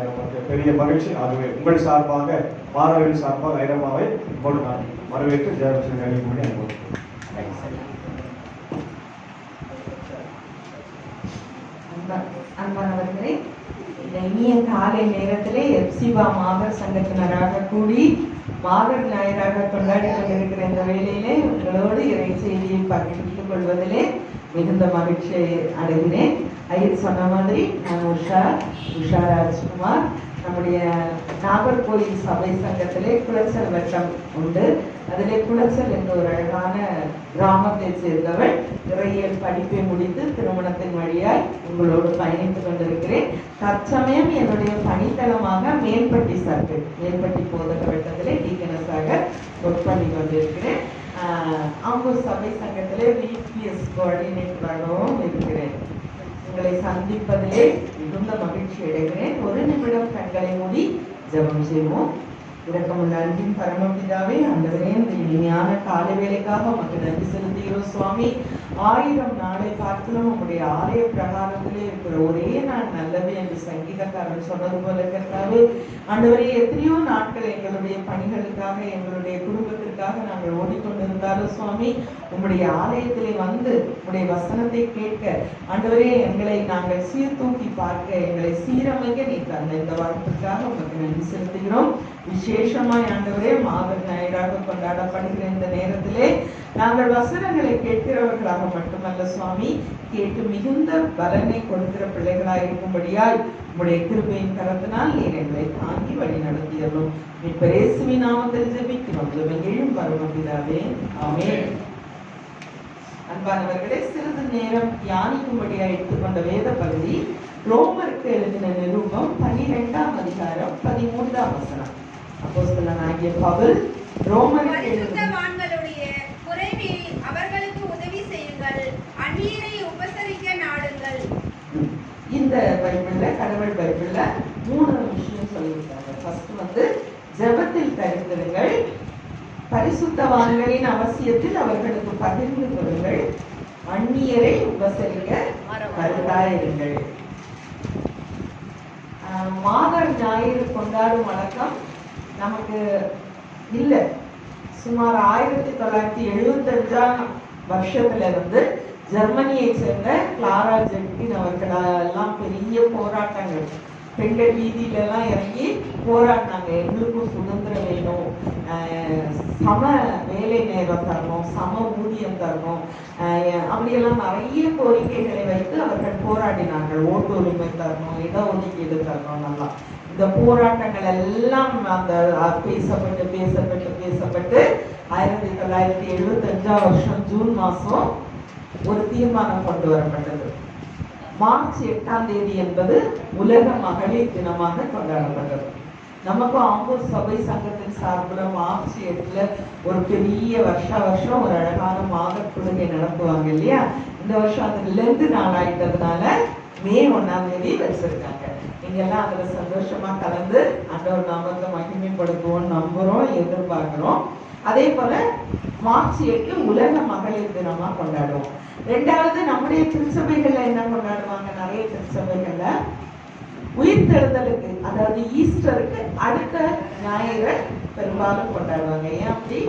நமக்கு பெரிய மகிழ்ச்சி. ஆகவே உங்கள் சார்பாக, மாணவர்கள் சார்பாக ஐரமாவை இப்போது நான் வரவேற்று ஜெயலட்சுமி அழைப்பு பண்ணி அனுபவிக்கிறேன். அன்பானவர்களே, இந்த இனிய காலை நேரத்திலே எப்சிபா மாதர் சங்கத்தினராக கூடி மாதர் ஞாயிறாக கொண்டாடி கொண்டிருக்கிற இந்த வேளையிலே உங்களோடு இறை செய்தியை பகிர்ந்து கொள்வதிலே மிகுந்த மகிழ்ச்சியை அடைகிறேன். ஐயர் சொன்ன மாதிரி நான் உஷா ராஜ்குமார். நம்முடைய நாகர்கோயில் சபை சங்கத்திலே குளச்சல் வட்டம் உண்டு. அதிலே குளச்சல் என்ற ஒரு அழகான கிராமத்தை சேர்ந்தவள். இறையியல் படிப்பை முடித்து திருமணத்தின் வழியாய் உங்களோடு பயணித்துக் கொண்டிருக்கிறேன். தற்சமயம் என்னுடைய பணித்தளமாக மேல்பட்டி சர்க்கிள், மேல்பட்டி போதக வட்டத்திலே டீக்கனஸாக ஒர்க் பண்ணி கொண்டிருக்கிறேன். ஆம்பூர் சபை சங்கத்திலே விபிஎஸ் கோஆர்டினேட்டராகவும் இருக்கிறேன். உங்களை சந்திப்பதிலே மிகுந்த மகிழ்ச்சி அடைகிறேன். ஒரு நிமிடம் கண்களை மூடி ஜெபம் செய்வோம். இரக்கமுள்ள அன்பின் பரமபிதாவே, ஆண்டவரே, இந்த இனிமையான காலை வேளைக்காக உமக்கு நன்றி செலுத்துகிறோம் சுவாமி. 1000 நாளை பார்க்கலும் உங்களுடைய ஆலய பிரகாரத்திலே இருக்கிற ஒரே நாள் நல்லது என்று சங்கீதக்காரன் சொன்னது போல கர்த்தாவே, ஆண்டவரே, எத்தனையோ நாட்கள் எங்களுடைய பணிகளுக்காக, எங்களுடைய குடும்பத்திற்காக நாங்கள் ஓடிக்கொண்டிருந்தாலும் சுவாமி, உங்களுடைய ஆலயத்திலே வந்து உங்களுடைய வசனத்தை கேட்க, ஆண்டவரே, எங்களை நாங்கள் சீர்தூக்கி பார்க்க, எங்களை சீரமைக்க நீ தந்த இந்த வாய்ப்புக்காக உங்களுக்கு நன்றி செலுத்துகிறோம். விசேஷமாய் ஆண்டவரே, மாதர் ஞாயிறாக கொண்டாடப்படுகிற இந்த நேரத்திலே நாங்கள் வசனங்களை கேட்கிறவர்களாக மட்டுமல்ல சுவாமி, கேட்டு மிகுந்த பலனை கொடுக்கிற பிள்ளைகளாய் இருக்கும்படியாய் உங்களுடைய கிருபையின் கரத்தினால் நீர் எங்களை தாங்கி வழி நடத்தியதும் இப்ப இயேசுவின் நாமத்தில் ஜெபிக்கிறோம் எழும் பரமபிதாவே, ஆமென். அன்பானவர்களே, சிறிது நேரம் தியானிக்கும்படியாக எடுத்துக்கொண்ட வேத பகுதி ரோமருக்கு எழுதின நிருபம் 12ஆம் அதிகாரம் 13ஆம் வசனம். அப்போஸ்தலனாகிய பவுல் ரோமருக்கு பரிசுத்தவான்களுடைய குறைவில் அவர்களுக்கு உதவி செய்யுங்கள், அந்நியரை உபசரிக்க நாடுங்கள். இந்த பைபிள்ல, கடவுள் பைபிள்ல 3 விஷயம் சொல்லியிருக்காங்க. ஃபர்ஸ்ட் வந்து ஜெபத்தில் கருத்துருங்கள், பரிசுத்தவான்களின் அவசியத்தில் அவர்களுக்கு பகிர்ந்து கொள்ளுங்கள், அந்நியரை உபசரிக்க கருதாயிருங்கள். மாதர் ஞாயிறு கொண்டாடும் வழக்கம் நமக்கு இல்லை. சுமார் 1975ஆம் வருஷத்துல இருந்து ஜெர்மனியை சேர்ந்த கிளாரா ஜெட்கின் அவர்களெல்லாம் பெரிய போராட்டங்கள், பெண்கள் வீதியில எல்லாம் இறங்கி போராடினாங்க. எங்களுக்கும் சுதந்திரம் வேணும், சம வேலை நேரம் தரணும், சம ஊதியம் தரணும், அப்படியெல்லாம் நிறைய கோரிக்கைகளை வைத்து அவர்கள் போராடினார்கள். ஓட்டு உரிமை தரணும், இடஒதுக்கீடு தரணும். நல்லா இந்த போராட்டங்கள் எல்லாம் அந்த பேசப்பட்டு 1975ஆம் வருஷம் ஜூன் மாசம் ஒரு தீர்மானம் கொண்டு வரப்பட்டது. மார்ச் 8ஆம் தேதி என்பது உலக மகளிர் தினமாக கொண்டாடப்பட்டது. நமக்கும் ஆம்பூர் சபை சங்கத்தின் சார்பில் மார்ச் 8ல ஒரு பெரிய வருஷம் ஒரு அழகான மாதக் குழுகை நடத்துவாங்க இல்லையா? இந்த வருஷம் அது லெந்து நாள் ஆயிட்டதுனால மே 1ஆம் தேதி வச்சிருக்காங்க. நீங்கெல்லாம் அதுல சந்தோஷமா கலந்து ஆண்டவர் நாமத்தை மகிமைப்படுத்துவோம் நம்புறோம், எதிர்பார்க்கிறோம். அதே போல மார்ச் 8 உலக மகளிர் தினமா கொண்டாடுவோம். 2வது நம்முடைய திருச்சபைகள்ல என்ன கொண்டாடுவாங்க? நிறைய திருச்சபைகள்ல உயிர்த்தெழுதலுக்கு, அதாவது ஈஸ்டருக்கு அடுத்த ஞாயிறு பெரும்பாலும் கொண்டாடுவாங்க. ஏன் அப்படி?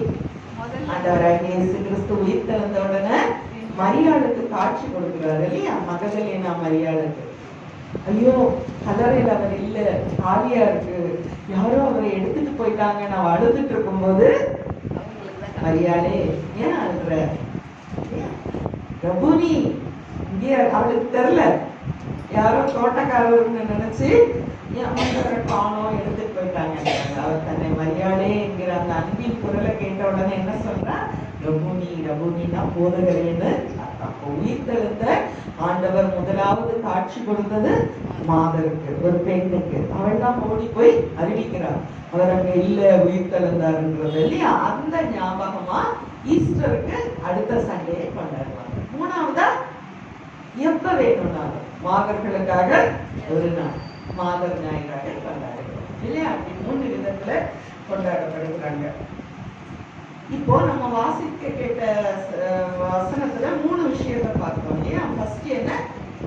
ஆண்டவராகிய இயேசு கிறிஸ்து உயிர்த்தெழுந்த உடனே மரியாளுக்கு காட்சி கொடுக்கிறாரு இல்லையா? மகதலேனா மரியாளுக்கு, ஐயோ கல்லறையில் அவர் இல்ல, காலியா இருக்கு, யாரோ அவரை எடுத்துட்டு போயிட்டாங்க, நான் அழுதுட்டு இருக்கும்போது மரியாளே ஏன் அழுற? ரபுனி இங்கே அவளுக்கு தெரியல, யாரோ தோட்டக்காரர்னு நினைச்சு ஆண்டவரை காணோம் எடுத்துட்டு போயிட்டாங்க. அவர் தன்னை மரியாதை என்கிற அந்த அன்பின் குரலை கேட்ட உடனே என்ன சொல்றா? ரபுனி, ரபுனின்னா போதகரேன்னு. அப்போ உயிர்த்தெழுந்த ஆண்டவர் முதலாவது காட்சி கொடுத்தது மாதருக்கு, ஒரு பெண்ணுக்கு. அவள் தான் ஓடி போய் அறிவிக்கிறார் அவர் அங்க இல்ல, உயிர்த்தெழுந்தாருன்றது இல்லையா? அந்த ஞாபகமா ஈஸ்டருக்கு அடுத்த சண்டையை கொண்டாடுவாங்க. மூணாவதா எப்ப வேணும்னாலும் மாதர்களுக்காக ஒரு நாள் மாதர் ஞாயிறாக கொண்டாடுகிறோம் இல்லையா? அப்படி 3 விதத்துல கொண்டாடப்படுகிறாங்க. இப்போ நம்ம வாசிக்க கேட்ட வசனத்துல 3 விஷயத்தை பார்த்தோம் இல்லையா? ஃபர்ஸ்ட் என்ன?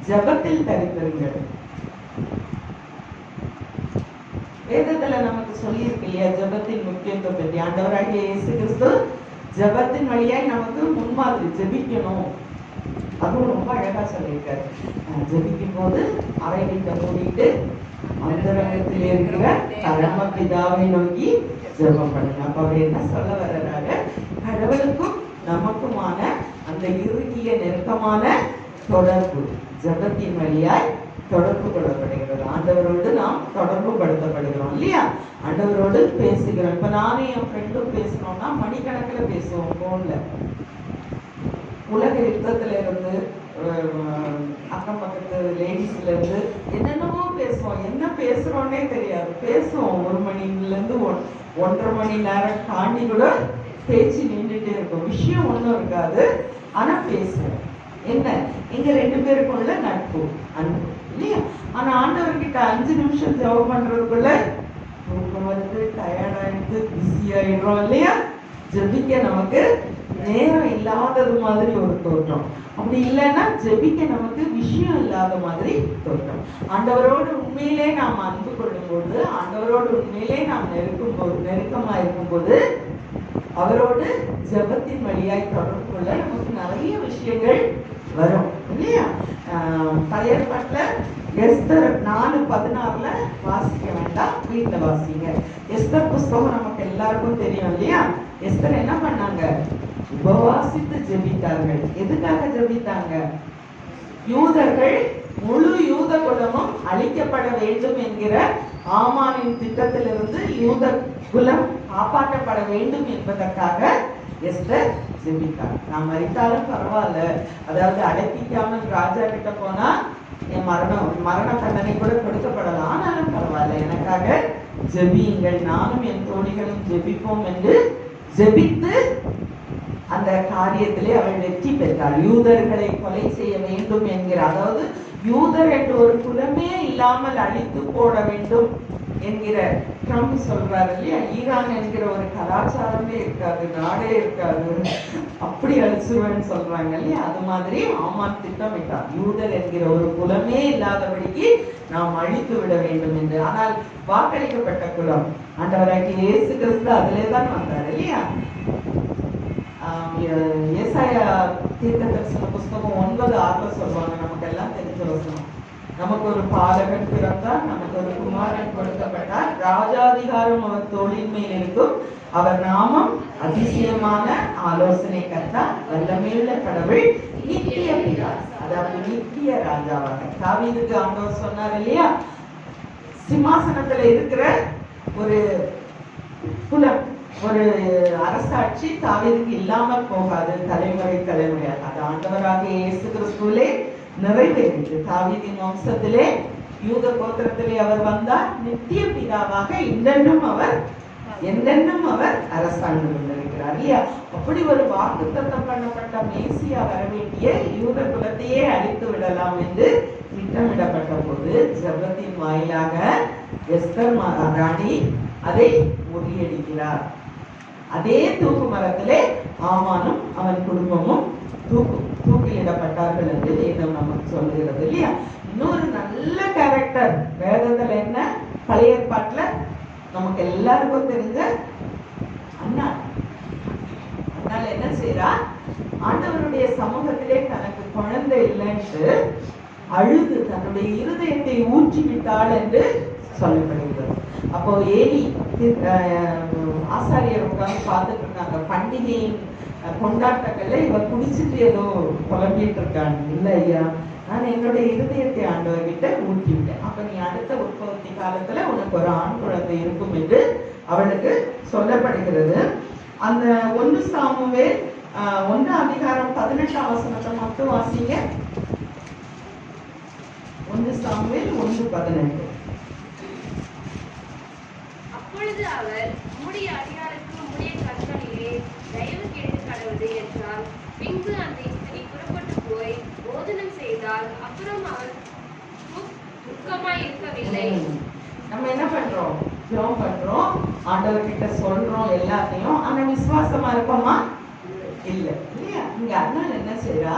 ஜெபத்தில் தரித்திருங்கள். வேதத்துல நமக்கு சொல்லியிருக்கு இல்லையா ஜெபத்தின் முக்கியத்துவம் பற்றி. ஆண்டவராகிய இயேசு கிறிஸ்து ஜெபத்தின் வழியாய் நமக்கு முன்மாதிரி ஜெபிக்கணும். அதுவும் ரொம்ப அழகா சொல்லியிருக்காரு. ஜெபிக்கும் போது அறை வீட்டை மூடிட்டு அந்தரங்கத்தில் இருக்கிற பரம பிதாவை நோக்கி ஜெபம் பண்ணுங்க. அப்ப அவர் என்ன சொல்ல வர்றாங்க? கடவுளுக்கும் நமக்குமான அந்த இறுகிய நெருக்கமான தொடர்பு ஜெபத்தின் வழியாய் தொடர்பு கொள்ளப்படுகிறது. ஆண்டவரோடு நாம் தொடர்பு படுத்தப்படுகிறோம் இல்லையா? ஆண்டவரோடு பேசுகிறோம். இப்ப நானும் என் ஃப்ரெண்டும் பேசணும்னா மணிக்கணக்கில் பேசுவோம் போன்ல. உலக யுத்தத்துல இருந்து அக்கம் பக்கத்து லேடிஸ்ல இருந்து என்னென்னமோ பேசுவோம். என்ன பேசுறோன்னே தெரியாது. பேசுவோம் 1 மணில இருந்து 1.5 மணி நேரம் தாண்டி கூட பேச்சு நின்றுட்டே இருக்கும். விஷயம் ஒன்றும் இருக்காது, ஆனா பேசுவோம். என்ன? எங்க 2 பேருக்குள்ள நட்பு, அன்பு இல்லையா? ஆனா ஆண்டவர்கிட்ட 5 நிமிஷம் ஜெபம் பண்றதுக்குள்ள தூக்கம் வருது, டயர்ட் ஆயிடுது, பிஸி ஆயிடுறோம் இல்லையா? ஜெபிக்க நமக்கு நேரம் இல்லாதது மாதிரி ஒரு தோற்றம். அப்படி இல்லைன்னா ஜெபிக்க நமக்கு விஷயம் இல்லாத மாதிரி தோற்றம். ஆண்டவரோடு உண்மையிலே நாம் அன்பு கொள்ளும் போது, ஆண்டவரோடு உண்மையிலே நாம் நெருக்கமா இருக்கும் போது, அவரோடு ஜெபத்தின் வழியாய் தொடர்பு கொள்ள நமக்கு நிறைய விஷயங்கள் வரும் இல்லையா? பழைய ஏற்பாட்டுல எஸ்தர் 4:16 வாசிக்க வேண்டாம், வீட்டுல வாசிங்க. எஸ்தர் புஸ்தகம் நமக்கு எல்லாருக்கும் தெரியும் இல்லையா? எஸ்தர் என்ன பண்ணாங்க? உபவாசித்து ஜெபித்தார்கள். எதுக்காக ஜெபித்தாங்க? யூதர்கள் முழு யூத குலமும் அழிக்கப்பட வேண்டும் என்கிற ஆமானின் திட்டத்திலிருந்து யூத குலம் காப்பாற்றப்பட வேண்டும் என்பதற்காக எஸ்தர் ஜெபித்தார். நான் மரித்தாலும் பரவாயில்ல, அதாவது அடக்கிக்காமல் ராஜா கிட்ட போனா என் மரண தண்டனை கூட கொடுக்கப்படலாம், ஆனாலும் பரவாயில்ல, எனக்காக ஜெபியுங்கள், நானும் என் தோழிகளும் ஜெபிப்போம் என்று ஜெபித்து அந்த காரியத்திலே அவள் வெற்றி பெற்றாள். யூதர்களை கொலை செய்ய வேண்டும் என்கிற, அதாவது யூதர் என்ற ஒரு குலமே இல்லாமல் அழித்து போட வேண்டும் என்கிற ட்ரம்ப் சொல்றாரு இல்லையா? ஈரான் என்கிற ஒரு கலாச்சாரமே இருக்காது, நாடே இருக்காது, அப்படி அழிச்சுவேன்னு சொல்றாங்க இல்லையா? அது மாதிரி ஆமான் திட்டமிட்டார். யூதர் என்கிற ஒரு குலமே இல்லாதபடிக்கு நாம் அழித்து விட வேண்டும் என்று. ஆனால் வாக்களிக்கப்பட்ட குலம் ஆண்டவராகிய இயேசு கிறிஸ்து அதிலே தான் வந்தார் இல்லையா? ஏசாயா தீர்க்கதரிசன புஸ்தகம் 9:6 சொல்லுவாங்க, நமக்கு எல்லாம் தெரிஞ்ச வசனம். நமக்கு ஒரு பாலகன் பிறந்தார், நமக்கு ஒரு குமாரன் கொடுக்கப்பட்டார், ராஜாதிகாரம் அவர் தோளின் மேல் இருக்கும், அவர் நாமம் அதிசயமான ஆலோசனை கர்த்தா, வல்லமையுள்ள கடவுள், நித்திய பிதா, அதாவது நித்திய ராஜாவாக. தாவீதுக்கு ஆண்டவர் சொன்னார் இல்லையா? சிம்மாசனத்துல இருக்கிற ஒரு குலம், ஒரு அரசாட்சி தாவீதுக்கு இல்லாமல் போகாது, தலைமுறை தலைமுறையாக. அது ஆண்டவராக இயேசு கிறிஸ்துவிலே நிறைவேறிட்டு தாவீதின் வம்சத்திலே யூத கோத்திரத்திலே அவர் வந்தார். நித்திய பிதாவாக என்றென்றும் அவர் அரசாண்டு கொண்டிருக்கிறார் இல்லையா? அப்படி ஒரு வாக்குத்தத்தம் பண்ணப்பட்ட மேசியா வரவேண்டிய யூத குலத்தையே அழித்து விடலாம் என்று திட்டமிடப்பட்ட போது ஜெபத்தின் வாயிலாக எஸ்தர் ராணி அதை முறியடிக்கிறார். அதே தூக்கு மரத்திலே ஆமானும் அவன் குடும்பமும் தூக்கிலிடப்பட்டார்கள் என்று வேதம் நமக்கு சொல்லுகிறது இல்லையா? இன்னொரு நல்ல கேரக்டர் வேதத்துல என்ன? பழைய ஏற்பாட்டுல நமக்கு எல்லாருக்கும் தெரிஞ்ச அண்ணா. அதனால என்ன செய்யறா? ஆண்டவருடைய சமூகத்திலே தனக்கு குழந்தை இல்லைன்னு அழுது தன்னுடைய இருதயத்தை ஊற்றிவிட்டாள் என்று சொல்லப்படுகிறது. அப்போ ஏலி ஆசாரியர் உட்கார்ந்து பார்த்துட்டு இருக்காங்க. பண்டிகையின் கொண்டாட்டங்கள்ல இவ குடிச்சிட்டு ஏதோ புலம்பிட்டு இருக்காங்க. இல்ல ஐயா, நான் என்னுடைய இருதயத்தை ஆண்டவர்கிட்ட ஊற்றிவிட்டேன். அப்ப நீ அடுத்த உற்பத்தி காலத்துல உனக்கு ஒரு ஆண் குழந்தை இருக்கும் என்று அவளுக்கு சொல்லப்படுகிறது. அந்த 1 சாமுவேல் 1:18 மட்டும் வாசிங்க. 1 சாமுவேல் 1:18. அப்பொழுது அவர் உம்முடைய அடியாருக்கு உம்முடைய கண்களிலே தயவு கேட்டு கடவுது என்றால், பின்பு அந்த ஸ்திரீ புறப்பட்டு போய் போதனம் செய்தால், அப்புறம் அவர் துக்கமாய் இருக்கவில்லை. நம்ம என்ன பண்றோம்? ஜெபம் பண்றோம், ஆண்டவர்கிட்ட சொல்றோம் எல்லாத்தையும். ஆனா விசுவாசமா இருப்போமா? இல்ல இல்லையா? இங்க அண்ணன் என்ன செய்யறா?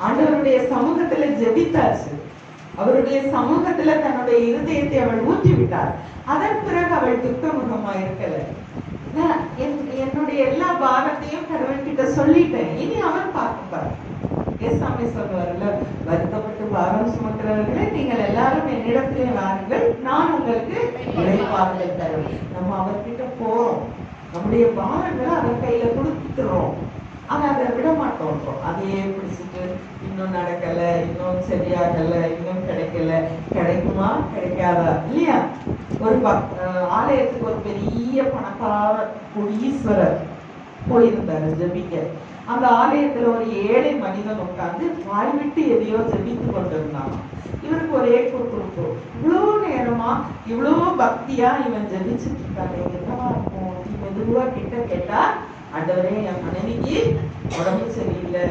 ஆண்டவருடைய சமூகத்துல ஜெபித்தாச்சு. அவருடைய சமூகத்துல தன்னுடைய இருதயத்தை அவள் ஊற்றி விட்டாள். அதன் பிறகு அவள் துக்கமுகமா இருக்கல. என்னுடைய எல்லா பாரத்தையும் கடவுள்கிட்ட சொல்லிட்டேன், இனி அவன் பார்ப்பார். ஏசாமி சொல்வார்ல, வருத்தப்பட்டு பாரம் சுமக்கிறவர்களே நீங்கள் எல்லாரும் என்னிடத்திலே வாருங்கள், நான் உங்களுக்கு இளைப்பாறுதல் தருவேன். நம்ம அவர்கிட்ட போறோம், நம்முடைய பாரங்களை அவர் கையில கொடுத்துறோம். ஆனா அதை விட மாட்டோம். அதையே பிடிச்சிட்டு இன்னும் நடக்கல, இன்னும் சரியாகல, இன்னும் கிடைக்கல, கிடைக்குமா கிடைக்காதா இல்லையா? ஒரு ஆலயத்துக்கு ஒரு பெரிய பணக்கார கோடீஸ்வரர் போயிருந்தாரு ஜெபிக்க. அந்த ஆலயத்துல ஒரு ஏழை மனிதன் உட்கார்ந்து வாய்விட்டு எதையோ ஜெபித்து கொண்டிருந்தாங்க. இவருக்கு ஒரே குறுக்குறுப்பு, இவ்வளவு நேரமா இவ்வளவு பக்தியா இவன் ஜெபிச்சுட்டு இருக்காங்க, என்னவா இருக்கும்? மெதுவா கிட்ட கேட்டா, ஆண்டவரே என் மனைவிக்கு உடம்பு சரியில்லை,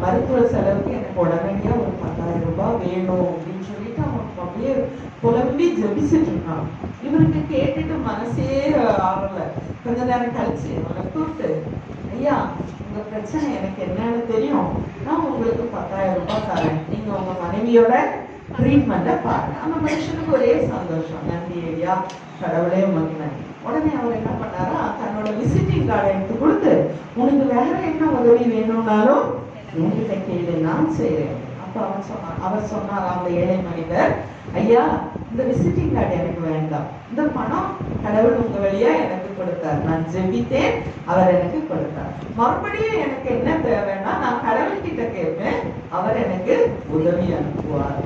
மருத்துவ செலவுக்கு எனக்கு உடனடியா ஒரு 10,000 ரூபாய் வேணும் அப்படின்னு சொல்லிட்டு அவன் அப்படியே புலம்பி ஜெபிச்சுட்டு இருக்கான். இவருக்கு கேட்டுட்டு மனசே ஆகல. கொஞ்ச நேரம் கழிச்சு அவனை கூப்பிட்டு, ஐயா உங்க பிரச்சனை எனக்கு என்னன்னு தெரியும், நான் உங்களுக்கு 10,000 ரூபாய் தரேன், நீங்க உங்க மனைவியோட ட்ரீட்மெண்ட்டை பாருங்க. அந்த மனுஷனுக்கு ஒரே சந்தோஷம், நன்றி ஐயா, கடவுளே மகிமை. உடனே அவர் என்ன பண்ணாரா, தன்னோட விசிட்டிங் கார்டை எடுத்து கொடுத்து, உனக்கு வேற என்ன உதவி வேணும்னாலும் என்கிட்ட கேளு, நான் செய்யறேன். அப்ப அவர் சொன்னாரா, அந்த ஏழை மனிதர், ஐயா இந்த விசிட்டிங் கார்டு எனக்கு வேண்டாம், இந்த பணம் கடவுள் உங்க வழியா எனக்கு கொடுத்தார், நான் ஜெபித்தேன், அவர் எனக்கு கொடுத்தார். மறுபடியும் எனக்கு என்ன தேவைன்னா நான் கடவுள் கிட்ட கேட்பேன், அவர் எனக்கு உதவி அனுப்புவார்.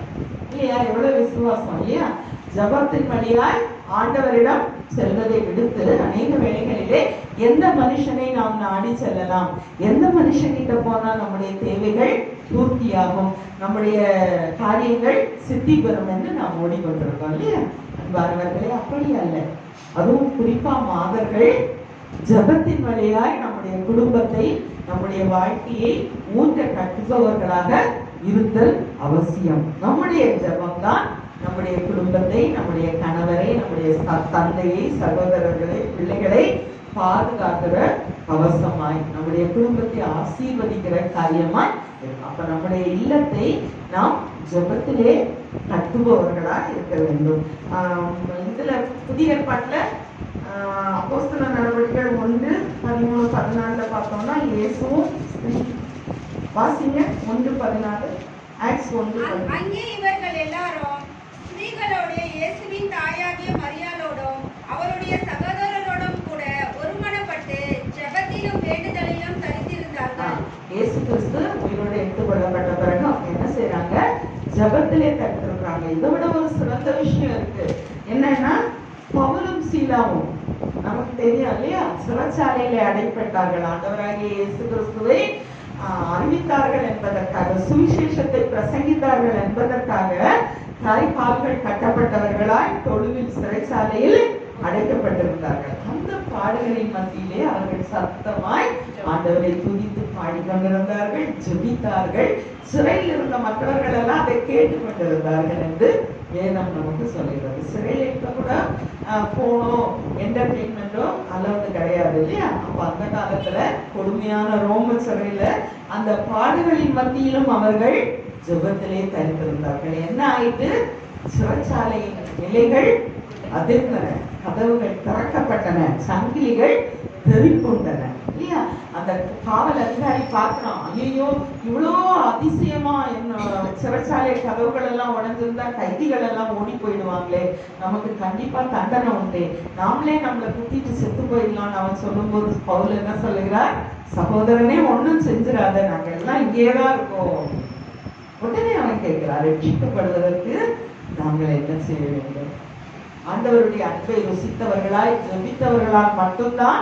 இல்லையா? எவ்வளவு விசுவாசம் இல்லையா? ஜபத்தின் வழியாய் ஆண்டவரிடம் செல்வதை விடுத்து அநேக வேளைகளிலே எந்த மனுஷனை நாம் நாடி செல்லலாம், எந்த மனுஷன்கிட்ட போனா நம்முடைய தேவைகள் பூர்த்தியாகும், நம்முடைய காரியங்கள் சித்தி பெறும் என்று நாம் ஓடிக்கொண்டிருக்கோம் இல்லையா? அன்பானவர்களே, அப்படி அல்ல. அதுவும் குறிப்பா மாதர்கள் ஜபத்தின் வழியாய் நம்முடைய குடும்பத்தை, நம்முடைய வாழ்க்கையை ஊன்ற கட்டுபவர்களாக இருத்தல் அவசியம். நம்முடைய ஜபம்தான் நம்முடைய குடும்பத்தை, நம்முடைய கணவரை, நம்முடைய தந்தையை, சகோதரர்களை, பிள்ளைகளை பாதுகாக்கிற கவசமாய், நம்முடைய குடும்பத்தை ஆசீர்வதிக்கிற காரியமாய். அப்ப நம்முடைய இல்லத்தை நாம் ஜபத்திலே கட்டுபவர்களாக இருக்க வேண்டும். இதுல புதிய ஏற்பாட்டுல அப்போஸ்தல நடவடிக்கைகள் 1:13-14 பார்த்தோம்னா, இயேசுவும் வாசிங்க 1:14. அங்கே இவர்கள் எல்லாரும் ஸ்திரீகளோடு இயேசுவின் தாயாகிய மரியாளோடும் அவருடைய சகோதரரோடும் கூட ஒருமனப்பட்டு ஜெபத்திலும் வேண்டுதலிலும் தரித்திருந்தார்கள். இயேசு கிறிஸ்து உயிரோடு எடுத்துக் கொள்ளப்பட்ட பிறகு என்ன செய்யறாங்க? ஜெபத்திலே தரித்திருக்கிறாங்க. இதை விட ஒரு சிறந்த விஷயம் இருக்கு. என்னன்னா, பவுலும் சீலாவும் நமக்கு தெரியும் இல்லையா, சிறைச்சாலையிலே அடைப்பட்டார்கள். ஆண்டவராகிய இயேசு கிறிஸ்துவை அறிவித்தார்கள் என்பதற்காக, சுவிசேஷத்தை பிரசங்கித்தார்கள் என்பதற்காக கால்கள் கட்டப்பட்டவர்களாய் தொழுவில் சிறைச்சாலையில் அடைக்கப்பட்டிருந்தார்கள். அந்த பாடுகளின் மத்தியிலே அவர்கள் சத்தமாய் ஆண்டவரை துதித்து பாடிக்கொண்டிருந்தார்கள், ஜெபித்தார்கள். சிறையில் இருந்த மற்றவர்கள் எல்லாம் அதை கேட்டுக்கொண்டிருந்தார்கள் என்று வேதம் நமக்கு சொல்லுகிறது. சிறையில் இருக்க கூட போனோ என்டர்டெயின்மெண்டோ அளவு கிடையாது இல்லையா? அப்ப அந்த காலத்துல கொடுமையான ரோம சிறையில அந்த பாடுகளின் மத்தியிலும் அவர்கள் ஜெபத்திலே தரித்திருந்தார்கள். என்ன ஆயிட்டு? சிறைச்சாலையின் நிலைகள் அதிர்ந்தன, கதவுகள் திறக்கப்பட்டன, சங்கிலிகள் தெரிக்கொண்டன இல்லையா? அந்த காவல் அதிகாரி பார்க்கிறான், ஐயோ இவ்வளோ அதிசயமா என்ன சிறைச்சாலை கதவுகள் எல்லாம் உடைஞ்சிருந்தா கைதிகள் எல்லாம் ஓடி போயிடுவாங்களே, நமக்கு கண்டிப்பா தண்டனை உண்டு, நாமளே நம்மளை குத்திட்டு செத்து போயிடலாம்னு அவன் சொல்லும்போது பவுல் என்ன சொல்லுகிறார்? சகோதரனே ஒன்றும் செஞ்சிடாத, நாங்க எல்லாம் இங்கேதான் இருக்கோம், உடனே அவன் கேட்கிறான், ரட்சிக்கப்படுவதற்கு நாங்கள் என்ன செய்ய வேண்டும்? ஆண்டவருடைய அன்பை ருசித்தவர்களாய் ஜெபித்தவர்களால் மட்டும்தான்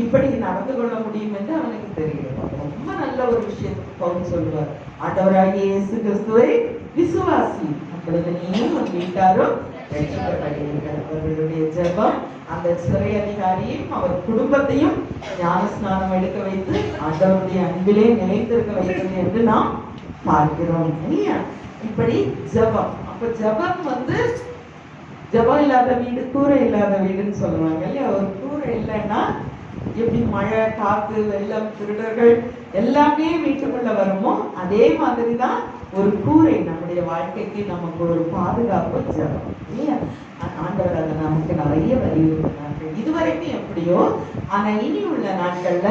இப்படி நடந்து கொள்ள முடியும் என்று அவனுக்கு தெரியும். ரொம்ப நல்ல ஒரு விஷயத்துக்கு பவுல் சொல்லுவார், ஆண்டவராகிய இயேசு கிறிஸ்துவை விசுவாசி, அப்பொழுது நீயும் உன் வீட்டாரும் ரட்சிக்கப்படுவீர்கள். அவர்களுடைய ஜெபம் அந்த சிறை அதிகாரியும் அவர் குடும்பத்தையும் ஞான ஸ்நானம் எடுக்க வைத்து ஆண்டவருடைய அன்பிலே நிலைத்திருக்க வைத்தது என்று நாம் பார்க்கிறோம் இல்லையா? இப்படி ஜெபம். அப்ப ஜெபம் ஜெபம் இல்லாத வீடு கூரை இல்லாத வீடுன்னு சொல்லுவாங்க இல்லையா? ஒரு கூரை இல்லைன்னா எப்படி மழை, காத்து, வெள்ளம், திருடர்கள் எல்லாமே வீட்டுக்குள்ள வருமோ அதே மாதிரிதான் ஒரு கூரை நம்முடைய வாழ்க்கைக்கு நமக்கு ஒரு பாதுகாப்பு ஜெபம் இல்லையா? ஆண்டவர் அதை நமக்கு நிறைய வலியுறுத்தினார்கள். இதுவரைக்கும் எப்படியோ, ஆனா இனி உள்ள நாட்கள்ல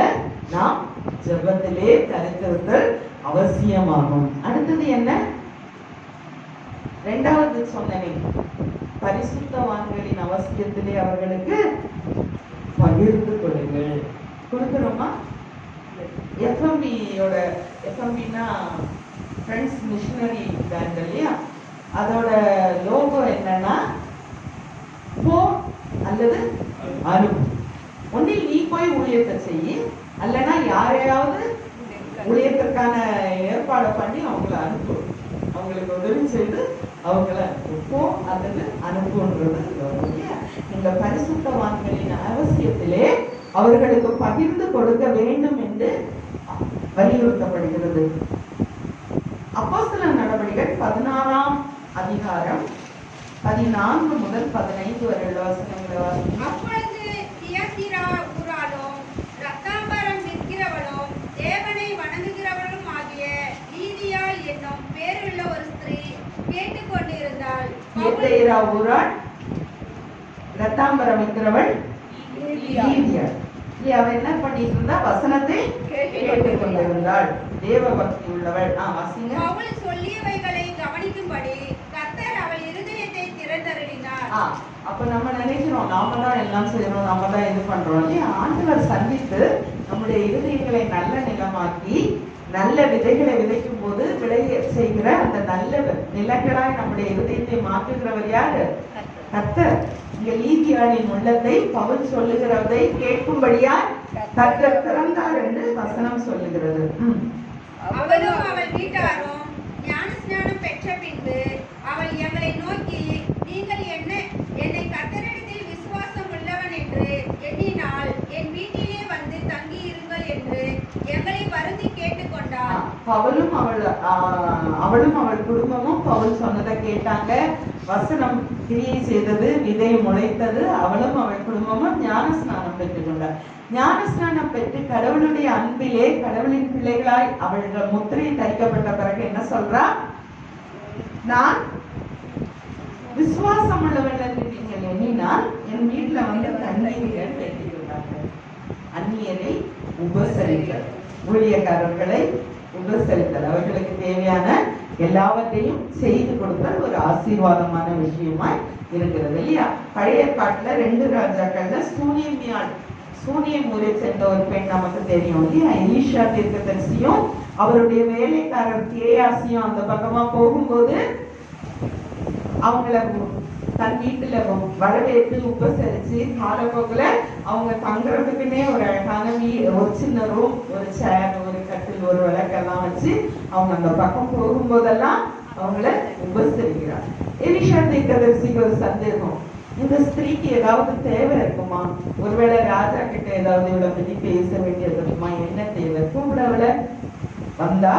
நாம் ஜெபத்திலே தரித்திருத்தல் அவசியமாகும். அடுத்தது என்ன? இரண்டாவது சொன்னேன், பரிசுத்தவான்களின் அவசியத்திலே அவர்களுக்கு பகிர்ந்து கொள்ளுங்கள். கொடுக்கிறோமா? எஃப்எம்பியோட, எஃப்எம்பினா ஃப்ரெண்ட்ஸ் மிஷனரி பேண்ட் இல்லையா? அதோட லோகோ என்னன்னா போ அல்லது அனுப்பு. ஒன்னில் நீ போய் ஊழியத்தை செய்யி, அல்லனா யாரையாவது ஊழியத்திற்கான ஏற்பாடு பண்ணி அவங்களை அனுப்பு, அவங்களுக்கு உதவி செய்து அவங்கள போ அல்லது அனுப்புன்றது. இந்த பரிசுத்தவான்களின் அவசியத்திலே அவர்களுக்கு பகிர்ந்து கொடுக்க வேண்டும் என்று வலியுறுத்தப்படுகிறது. அப்போஸ்தலர் நடவடிக்கைகள் 16ஆம் அதிகாரம் 14 முதல் 15 வரை உள்ள வசனங்களை வாசிங்க. அப்பொழுது தியத்தீரா ஊராலும் ரத்தாம்பரம் விற்கிறவளும் தேவனை வணங்குகிறவளும் ஆகிய லீதியாள் என்னும் பேருள்ள ஒரு ஸ்திரீ கேட்டுக்கொண்டிருந்தாள். தியத்தீரா ஊராள் ரத்தாம்பரம் விற்கிறவள் லீதியாள். அவ என்ன பண்ணிட்டு இருந்தா? வசனத்தை கேட்டுக் கொண்டிருந்தாள். தேவ பக்தி உள்ளவள். வாசிங்க. பவுல் சொல்லியவைகளை கவனிக்கும்படி கர்த்தர் அவள் இருதயத்தை திறந்தருளினார். அப்ப நம்ம நினைக்கிறோம் நாம தான் எல்லாம் செய்யறோம், நாம தான் இது பண்றோம் இல்லையா? ஆண்டவர் சந்தித்து நம்முடைய இருதயங்களை நல்ல நிலமாக்கி நல்ல விதைகளை விதைக்கும் போது விளைய செய்கிற அந்த நல்ல நிலங்களாய் நம்முடைய இருதயத்தை மாற்றுகிறவர் யாரு? கர்த்தர். இங்க லீதியாளின் உள்ளத்தை பவுல் சொல்லுகிறதை கேட்கும்படியா கர்த்தர் திறந்தார் என்று வசனம் சொல்லுகிறது. அவளும் அவள் வீட்டாரும் ஞானஸ்நானம் பெற்ற பின்பு அவள் எங்களை நோக்கி, நீங்கள் என்னை கர்த்தரிடத்தில் விசுவாசம் உள்ளவன் என்று எண்ணினால் என் வீட்டிலே வந்து தங்கி இருங்கள் என்று எங்களை வருந்தி கேட்டுக்கொண்டாள். அவளும் அவள் குடும்பமும் பவுல் சொன்னதை கேட்டாங்க. வசனம் கிரியை செய்தது, விதை முளைத்தது. அவளும் அவள் குடும்பமும் ஞானஸ்நானம் பெற்றுக் கொண்டார். ஞானஸ்நானம் பெற்று கடவுளுடைய அன்பிலே கடவுளின் பிள்ளைகளாய் அவர்கள் முத்திரை தரிக்கப்பட்ட பிறகு என்ன சொல்றா? நான் விசுவாசம் உள்ளவள் என்று நீங்கள் எண்ணினால் என் வீட்டுல வந்து தண்ணீர்கள் பெற்றுக்கொண்டார்கள். அந்நியரை உபசரித்தல், ஊழியக்காரர்களை உபசரித்தல், அவர்களுக்கு தேவையான எல்லாவற்றையும் செய்து கொடுத்தல் ஒரு ஆசீர்வாதமான விஷயமாய் இருக்கிறது இல்லையா? பழைய ஏற்பாட்டுல 2 ராஜாக்கள்ல சூனியம் ஊரை சேர்ந்த ஒரு பெண் நமக்கு தெரியும் இல்லையா? எலிஷா தீர்க்கதரிசியும் அவருடைய வேலைக்காரர் கேயாசியும் அந்த பக்கமா போகும்போது அவங்கள தன் வீட்டுல வரவேற்று உபசரிச்சு காலப்போக்குல அவங்க தங்குறதுக்குன்னே ஒரு அழகான ஒரு சின்ன ரூம், ஒரு சேர், ஒரு கட்டில், ஒரு விளக்கெல்லாம் வச்சு அவங்க அந்த பக்கம் போகும்போதெல்லாம் அவங்கள உபசரிக்கிறார். எலிஷா தீர்க்கதரிசிக்கு ஒரு சந்தேகம், இந்த ஸ்திரீக்கு ஏதாவது தேவை இருக்குமா? ஒருவேளை ராஜா கிட்ட ஏதாவது இவளை பத்தி பேச வேண்டியது இருக்குமா? என்ன தேவை? கூப்பிடவள வந்தா,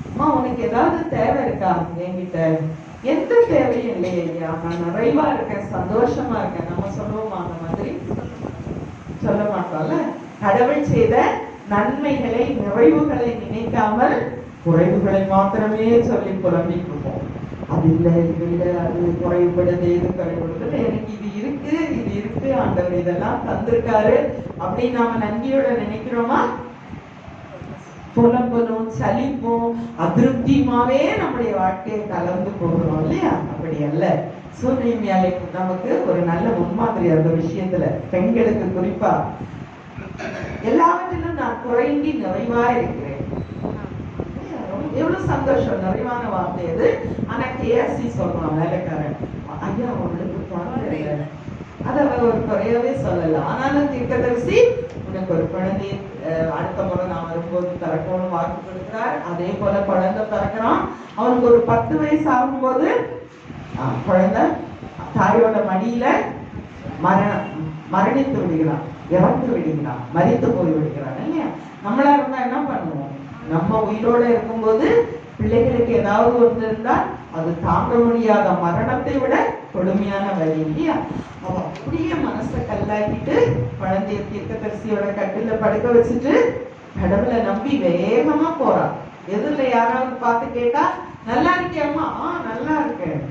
அம்மா உனக்கு ஏதாவது தேவை இருக்கா? என்கிட்ட எந்த தேவையும் இல்லை ஐயா, நான் நிறைவா இருக்கேன், சந்தோஷமா இருக்கேன். நம்ம சொல்லுவோமா? அந்த மாதிரி சொல்ல மாட்டோம்ல. கடவுள் செய்த நன்மைகளை, நிறைவுகளை நினைக்காமல் குறைவுகளை மாத்திரமே சொல்லி புலம்பிட்டு இருப்போம். அது இல்லை, இது இல்லை, அது குறைபடுது, இது குறைபடுது, எனக்கு இது இருக்கு, ஆண்டவர் இதெல்லாம் தந்திருக்காரு அப்படின்னு நாம நன்றியோட நினைக்கிறோமா? புலம்பலும் சலிப்பும் அதிருப்தியுமாவே நம்முடைய வாழ்க்கையை கலந்து போகிறோம் இல்லையா? அப்படி அல்ல. சூரியமியாலை நமக்கு ஒரு நல்ல முன்மாதிரி அந்த விஷயத்துல, பெண்களுக்கு குறிப்பா. எல்லாவற்றிலும் நான் குறைந்தி நிறைவா இருக்கிறேன். ரொம்ப எவ்வளவு சந்தோஷம், நிறைவான வார்த்தை அது. ஆனா கேஆர்சி சொல்றான் வேலைக்காரன், ஐயா அவங்களுக்கு குழந்தை இல்லை. அதை அவர் ஒரு குறையவே சொல்லல. ஆனாலும் தீர்க்கதரிசி உனக்கு ஒரு குழந்தை அடுத்த முறை நான் வரும்போது பிறக்கணும்னு வாக்கு கொடுக்கிறார். அதே போல குழந்தை பிறக்கிறான். அவனுக்கு ஒரு 10 வயசு ஆகும்போது குழந்தை தாயோட மடியில மரணித்து விடுகிறான், இறந்து விடுகிறான், மரித்து போய் விடுகிறான் இல்லையா? நம்மளா இருந்தா என்ன பண்ணுவோம்? நம்ம உயிரோட இருக்கும்போது பிள்ளைகளுக்கு ஏதாவது ஒன்று இருந்தால் அது தாங்க முடியாத மரணத்தை விட கொடுமையான வழி இல்லையா? அவ அப்படியே மனசை கல்லாக்கிட்டு குழந்தைய தீர்க்கதரிசியோட கட்டில படுக்க வச்சுட்டு கடவுளை நம்பி வேகமா போறான். எதிரில யாராவது பார்த்து கேட்டா நல்லா இருக்கியாமா? நல்லா இருக்கேன்.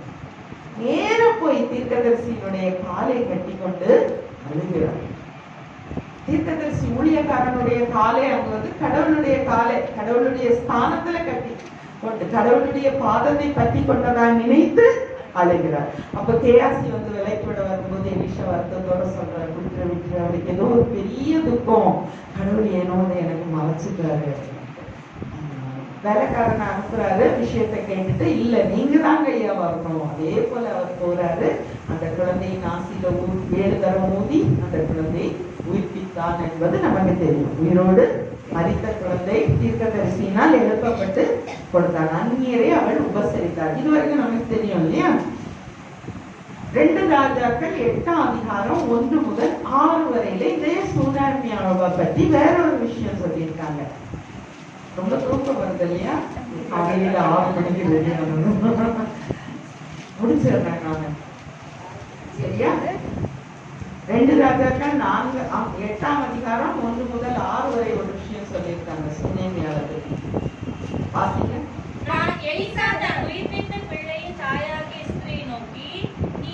நேர போய் தீர்க்கதரிசியினுடைய காலை கட்டி கொண்டு அழுகிறார். தீர்க்கதரிசி ஊழியக்காரனுடைய காலை அங்க வந்து கடவுளுடைய காலை கடவுளுடைய ஸ்தானத்துல கட்டி கொண்டு கடவுளுடைய பாதத்தை பற்றி கொண்டதா நினைத்து அழுகிறார். அப்ப கேஆர்சி வந்து விலைக்கு விட வரும்போது எலிஷா வருத்தத்தோட சொல்றாரு, விட்டு அவருக்கு ஏதோ ஒரு பெரிய துக்கம், கடவுள் ஏனோ எனக்கு மறைச்சிட்டாரு. வேலைக்காரனை அனுப்புறாரு. விஷயத்தை கேட்டுட்டு, இல்ல நீங்க தாங்க ஐயா வரணும். அதே போல அவர் போறாரு. அந்த குழந்தையின் ஆசியில 7 தரம் ஊதி அந்த குழந்தை உயிர்ப்பித்தான் என்பது நமக்கு தெரியும். உயிரோடு மரித்த குழந்தை தீர்க்கதரிசியினால் எழுப்பப்பட்டு கொடுத்தான். அந்நியரை அவள் உபசரித்தாள். இதுவரைக்கும் நமக்கு தெரியும் இல்லையா? 2 ராஜாக்கள் 8ஆம் அதிகாரம் 1 முதல் 6 வரையில இதே சூனாமியாவை பற்றி வேற ஒரு விஷயம் சொல்லியிருக்காங்க. ரொம்ப தூக்கம் வருது இல்லையா? காலையில 6 மணிக்கு ரெடி ஆகணும். முடிச்சிடுறேன் நானு, சரியா? 2 ராஜாக்கள் 8ஆம் அதிகாரம் 1 முதல் 6 வரை ஒரு விஷயம் சொல்லியிருக்காங்க சூனேமியாவை பற்றி. பாத்தீங்க? எலிசா தன் உயிர்ப்பித்த பிள்ளையின் தாயாகிய ஸ்திரீயை நோக்கி, நீ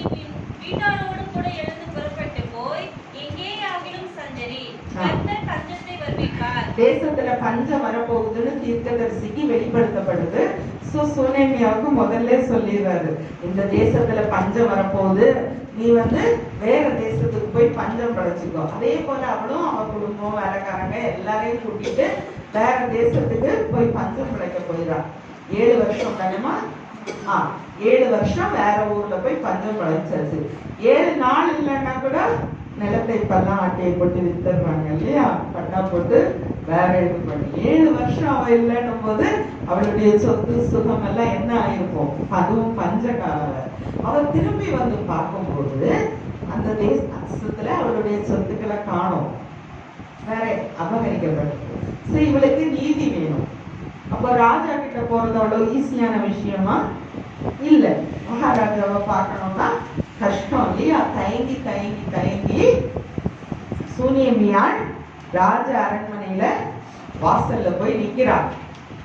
வீட்டாரோடு கூட எழுந்து புறப்பட்டு போய் எங்கேயாகிலும் சஞ்சரி, கர்த்தர் பஞ்சத்தை வருவிப்பார். தேசத்துல பஞ்சம் வரப்போகுதுன்னு தீர்க்கதரிசிக்கு வெளிப்படுத்தப்படுது. சூனேமியாவுக்கு முதல்ல சொல்லிடுறாரு, இந்த தேசத்துல பஞ்சம் வரப்போகுது, நீ வந்து வேற தேசத்துக்கு போய் பஞ்சம் படைச்சுக்கோ. அதே போல அவளும் அவ குடும்பம் வேலைக்காரங்க எல்லாரையும் கூட்டிட்டு வேற தேசத்துக்கு போய் பஞ்சம் படைக்க போயிடறான். 7 வருஷம் தானேமா? 7 வருஷம் வேற ஊர்ல போய் பஞ்சம் படைச்சாச்சு. 7 நாள் இல்லைன்னா கூட நிலத்தை இப்பெல்லாம் அட்டையை போட்டு வித்துடுறாங்க இல்லையா? பட்டா போட்டு வேற இது பண்ணி 7 வருஷம் அவ இல்லைன்னும் போது அவளுடைய சொத்து சுகம் எல்லாம் என்ன ஆயிருக்கும்? அதுவும் பஞ்ச காலம். அவள் திரும்பி வந்து பார்க்கும்போது அந்த தேசத்துல அவளுடைய சொத்துக்களை காணும், வேற அபகரிக்கப்பட்டு. இவளுக்கு நீதி வேணும். அப்ப ராஜா கிட்ட போறது அவ்வளவு ஈஸியான விஷயமா இல்ல. மகாராஜாவை பார்க்கணும்னா கஷ்டம் இல்லையா? தயங்கி தயங்கி தயங்கி சூனேமியாள் ராஜ அரண்மனையில வாசல்ல போய் நிக்கிறார்.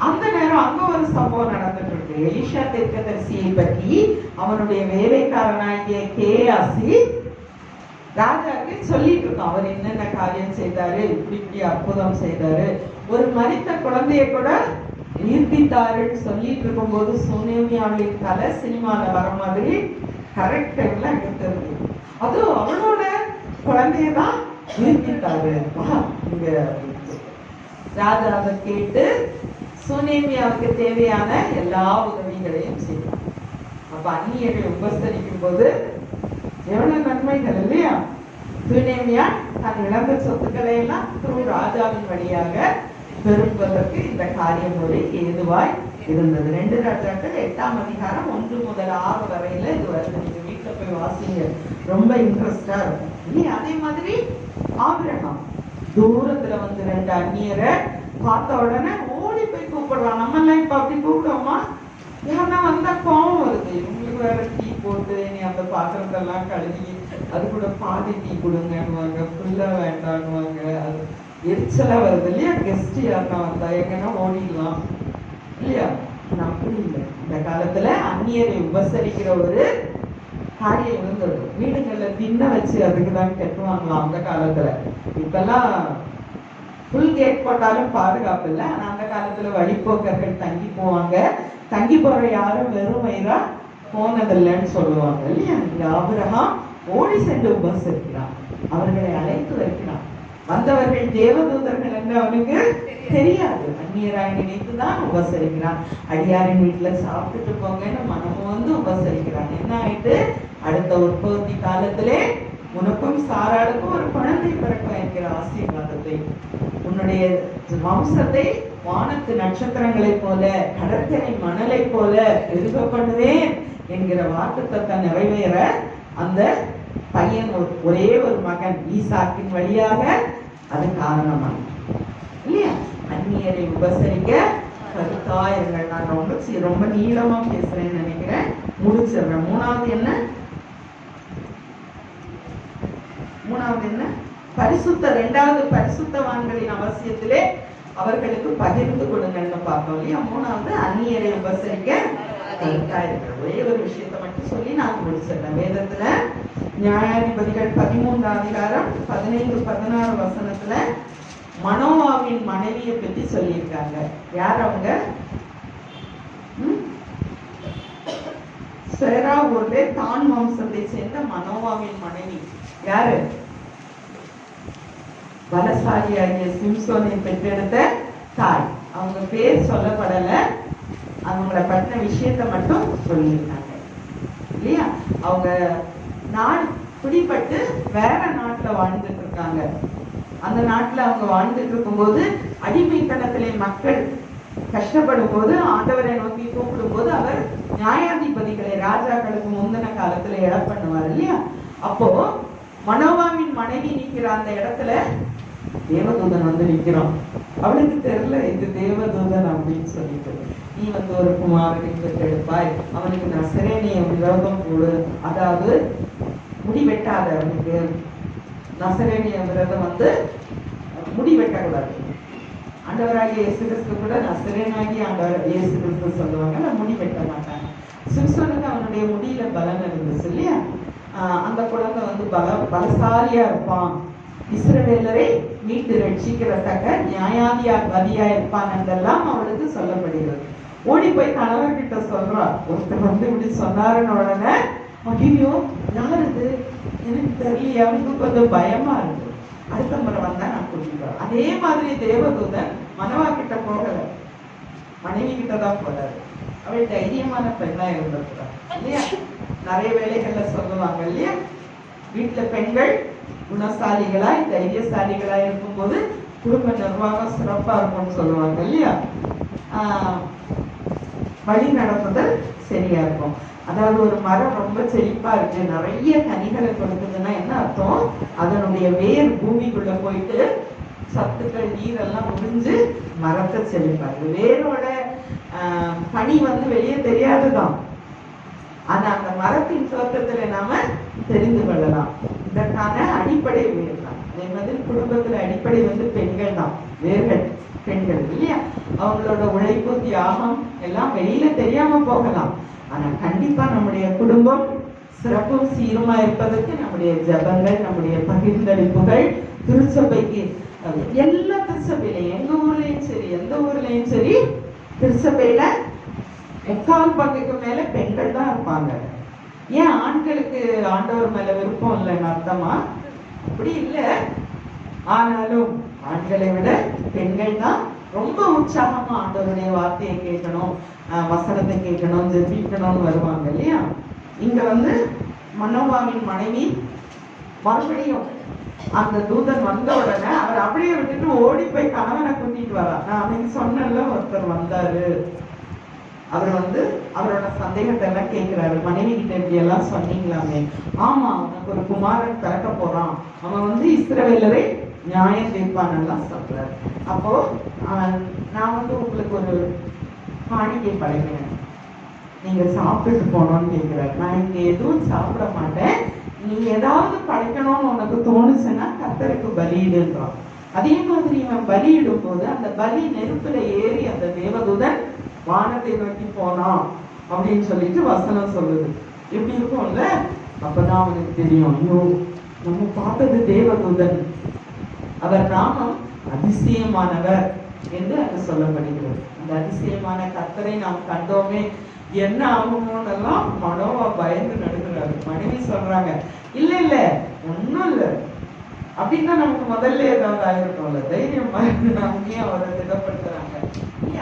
அந்த நேரம் அங்க ஒரு சம்பவம் நடந்துட்டு இருக்கு. எலிஷா தீர்க்கதரிசியை பற்றி அவனுடைய வேலைக்காரனாகிய கேஆசி ராஜாக்கு சொல்லிட்டு இருக்கான். அவர் என்னென்ன காரியம் செய்தாரு, இப்படி அற்புதம் செய்தாரு, ஒரு மரித்த குழந்தைய கூட உயிர்ப்பித்தாருன்னு சொல்லிட்டு இருக்கும் போது சூனேமியாவின் தலை சினிமால வர மாதிரி கரெக்ட் டைம்ல எடுத்தது. அதுவும் அவளோட குழந்தையதான் உயிர்ப்பித்தாரு. இங்க ராஜா அதை கேட்டு சூனேமியாவுக்கு தேவையான எல்லா உதவிகளையும் செய்யும். அப்ப அந்நியரை உபசரிக்கும் போது எவ்வளவு நன்மைகள் இல்லையா? சூனேமியா தன் இழந்த சொத்துக்களை எல்லாம் ராஜாவின் வழியாக பெறுவதற்கு இந்த காரியம் ஒரு ஏதுவாய் இருந்தது. 2 ராஜாக்கள் 8ஆம் அதிகாரம் 1 முதல் 6 வரையில இது வருது. நீங்க வீட்டுல போய் வாசிங்க, ரொம்ப இன்ட்ரெஸ்டா இருக்கும் இல்லையா? அதே மாதிரி ஆபிரகாம் தூரத்துல வந்து 2 அந்நியரை பார்த்த உடனே ஓடி போய் கூப்பிடுறான். நம்ம எல்லாம் இப்ப அப்படி கூப்பிடுவோமா? ஏன்னா வந்தா கோவம் வருது. இவங்களுக்கு வேற டீ போட்டு நீ அந்த பாத்திரத்தெல்லாம் கழுவி அது கூட பாதி டீ கொடுங்கன்னுவாங்க, ஃபுல்லா வேண்டான்னுவாங்க. அது எரிச்சலா வருது இல்லையா? கெஸ்ட் யாருன்னா வந்தா எங்கன்னா ஓடிடலாம் இல்லையா? அப்படி இல்லை. இந்த காலத்துல அந்நியரை உபசரிக்கிற ஒரு காரியம் இருந்தது. வீடுகள்ல தின்ன வச்சு அதுக்குதான் கட்டுவாங்களாம் அந்த காலத்துல. இப்பெல்லாம் ஃபுல் கேட் போட்டாலும் பாதுகாப்பு இல்லை. ஆனா அந்த காலத்துல வழிபோக்கர்கள் தங்கி போவாங்க. தங்கி போற யாரும் வெறும் வயிறா போனதில்லைன்னு சொல்லுவாங்க இல்லையா? இங்க ஆபிரகாம் ஓடி சென்று உபசரிக்கிறான், அவர்களை அழைத்து வைக்கிறான். வந்தவர்கள் தேவதூதர்கள் என்று அவனுக்கு தெரியாது. அந்நியராய் நினைத்துதான் உபசரிக்கிறான். அடியாரின் வீட்டுல சாப்பிட்டுட்டு போங்கன்னு மனமும் வந்து உபசரிக்கிறான். என்ன ஆயிட்டு, அடுத்த உற்பத்தி காலத்திலே உனக்கும் சாராளுக்கும் ஒரு குழந்தை பிறக்கும் என்கிற ஆசீர்வாதத்தை, உன்னுடைய வம்சத்தை வானத்து நட்சத்திரங்களைப் போல கடற்கரை மணலை போல பெருகப்படுவேன் என்கிற வாக்குத்தத்தம் நிறைவேற அந்த பையன் ஒரே ஒரு மகன் ஈசாக்கின் வழியாக அது காரணமாக இல்லையா? அந்நியரை உபசரிக்க கருத்தாயிருங்கள். நான் ரொம்ப நீளமா பேசுறேன்னு நினைக்கிறேன், முடிச்சிடுறேன். மூணாவது என்ன? ரெண்டாவது பரிசுத்தவான்களின் அவசியத்திலே அவர்களுக்கு பகிர்ந்து கொடுங்கன்னு பார்த்தோம் இல்லையா? மூணாவது அந்நியரை உபசரிக்க கருத்தாயிருங்கள். ஒரே ஒரு விஷயத்தை மட்டும் சொல்லி நான் முடிச்சிடுறேன். வேதத்துல நியாயாதிபதிகள் 13ஆம் அதிகாரம் 15-16 வசனத்துல மனோவாவின் மனைவியை பத்தி சொல்லியிருக்காங்க. யார் அவங்க? சேரா ஊர்ல தான் வம்சத்தை சேர்ந்த மனோவாவின் மனைவி யாரு? பலசாலியாகிய சிம்சோனை பெற்றெடுத்த தாய். அவங்க பேர் சொல்லப்படல, அவங்கள பற்றின விஷயத்த மட்டும் சொல்லியிருக்காங்க இல்லையா? அவங்க நாடு பிடிபட்டு வேற நாட்டுல வாழ்ந்துட்டு இருக்காங்க. அந்த நாட்டுல அவங்க வாழ்ந்துட்டு இருக்கும்போது அடிமைத்தனத்திலே மக்கள் கஷ்டப்படும் போது ஆண்டவரை நோக்கி கூப்பிடும் போது அவர் நியாயாதிபதிகளை ராஜாக்களுக்கு முந்தின காலத்துல இடம் பண்ணுவார் இல்லையா? அப்போ மனோவாவின் மனைவி நிக்கிற அந்த இடத்துல தேவதூதன் வந்து நிக்கிறான். அவளுக்கு தெரியல இது தேவதூதன் அப்படின்னு சொல்லிட்டு, நீ வந்து ஒரு குமாரனை பெற்றெடுப்பாய், அவனுக்கு நசரேனிய விரதம் போடு, அதாவது முடி வெட்டாத, அவனுக்கு நசரேனிய விரதம் வந்து முடி வெட்டக்கூடாது. ஆண்டவராகிய இயேசு கிறிஸ்து கூட நசரேனாகி ஆண்டவர் இயேசு கிறிஸ்து சொல்லுவாங்க, நான் முடி வெட்ட மாட்டாங்க. சிம்சோனுக்கு அவனுடைய முடியில பலன் இருந்துச்சு இல்லையா? அந்த குழந்தை வந்து பலசாலியா இருப்பான், இஸ்ரவேலரை மீட்டு ரட்சிக்கிறதக்க நியாயாதிபதியா இருப்பான் என்றெல்லாம் அவளுக்கு சொல்லப்படுகிறது. ஓடி போய் கணவர்கிட்ட சொல்றா, ஒருத்தர் வந்து இப்படி சொன்னாருன்னு உடனே ஐயோ யார் இது எனக்கு தெரியல, அவனுக்கு கொஞ்சம் பயமா இருக்கு. அடுத்த முறை வந்தா நான் கூட்டிட்டு வரேன். அதே மாதிரி தேவதூதன் மனவா கிட்ட போகல, மனைவி கிட்டதான் போறாரு. அவள் தைரியமான பெண்ணா இருந்திருக்கிறார் இல்லையா? நிறைய வேலைகள்ல சொல்லுவாங்க இல்லையா? வீட்டுல பெண்கள் குணசாலிகளாய் தைரியசாலிகளாய் இருக்கும்போது குடும்ப நிர்வாகம் சிறப்பா இருக்கும்னு சொல்லுவாங்க இல்லையா? வழி நடத்துதல் சரியா இருக்கும். அதாவது ஒரு மரம் ரொம்ப செழிப்பா இருக்கு, நிறைய கனிகளை கொடுக்குதுன்னா என்ன அர்த்தம்? அதனுடைய வேர் பூமிக்குள்ள போயிட்டு சத்துக்கள் நீரெல்லாம் முடிஞ்சு மரத்தை செழிப்பாரு. வேரோட பனி வந்து வெளியே தெரியாதுதான், ஆனா அந்த மரத்தின் தோற்றத்துல நாம தெரிந்து கொள்ளலாம். இதற்கான அடிப்படை வேர் தான். அதே மாதிரி குடும்பத்துல அடிப்படை வந்து பெண்கள் தான், வேர்கள் பெண்கள் இல்லையா? அவங்களோட உழைப்பு தியாகம் எல்லாம் வெளியில தெரியாம போகலாம், ஆனா கண்டிப்பா நம்முடைய குடும்பம் சிறப்பும் சீருமா இருப்பதற்கு நம்முடைய ஜபங்கள், நம்முடைய பகிர்ந்தளிப்புகள், திருச்சபைக்கு எல்லா திருச்சபையிலையும் எங்க ஊர்லயும் சரி எந்த ஊர்லயும் சரி திருச்சபையில 3/4 மேல பெண்கள் தான் இருப்பாங்க. ஏன் ஆண்களுக்கு ஆண்டவர் மேல விருப்பம் இல்லைன்னு அர்த்தமா? அப்படி இல்லை. ஆனாலும் ஆண்களை விட பெண்கள் தான் ரொம்ப உற்சாகமா ஆண்டவருடைய வார்த்தையை கேட்கணும், வசனத்தை கேட்கணும், ஜெபிக்கணும்னு வருவாங்க இல்லையா? இங்க வந்து மனோவாவின் மனைவி மறுபடியும் அந்த தூதன் வந்த உடனே அவர் அப்படியே விட்டுட்டு ஓடி போய் கணவனை கூட்டிட்டு வரா. நான் அன்னைக்கு சொன்னல ஒருத்தர் வந்தாரு, அவர் வந்து அவரோட சந்தேகத்தை எல்லாம் கேட்கிறாரு. மனைவி கிட்ட இப்படி எல்லாம் சொன்னீங்களாமே? ஆமா, அவனுக்கு ஒரு குமாரன் பிறக்க போறான், அவன் வந்து இஸ்ரவேலரை நியாயம் தீர்ப்பான் எல்லாம் சொல்றாரு. அப்போ நான் வந்து உங்களுக்கு ஒரு காணிக்கை படைக்கிறேன், நீங்க சாப்பிட்டு போனோம்னு கேட்கிறாரு. நான் இங்க எதுவும் சாப்பிட மாட்டேன், நீ ஏதாவது படைக்கணும்னு உனக்கு தோணுச்சுன்னா கர்த்தருக்கு பலியிடுன்றான். அதே மாதிரி இவன் பலியிடும் போது அந்த பலி நெருப்புல ஏறி அந்த தேவதூதன் வானத்தை நோக்கி போனான் அப்படின்னு சொல்லிட்டு வசனம் சொல்லுது. எப்படி இருக்கும்ல? அப்பதான் அவனுக்கு தெரியும், ஐயோ நம்ம பார்த்தது தேவதூதன், அவர் நாமம் அதிசயமானவர் என்று அங்கு சொல்லப்படுகிறது. அந்த அதிசயமான கர்த்தரை நாம் கண்டோமே, என்ன ஆகுமோன்னு எல்லாம் மனோவா பயந்து நடுகிறாரு. மனைவி சொல்றாங்க, இல்ல இல்ல ஒன்னும் இல்ல, அப்படின்னா நமக்கு முதல்ல ஏதாவது ஆயிருக்கும்ல, தைரியமா இருந்து அவங்க அவரை திடப்படுத்துறாங்க.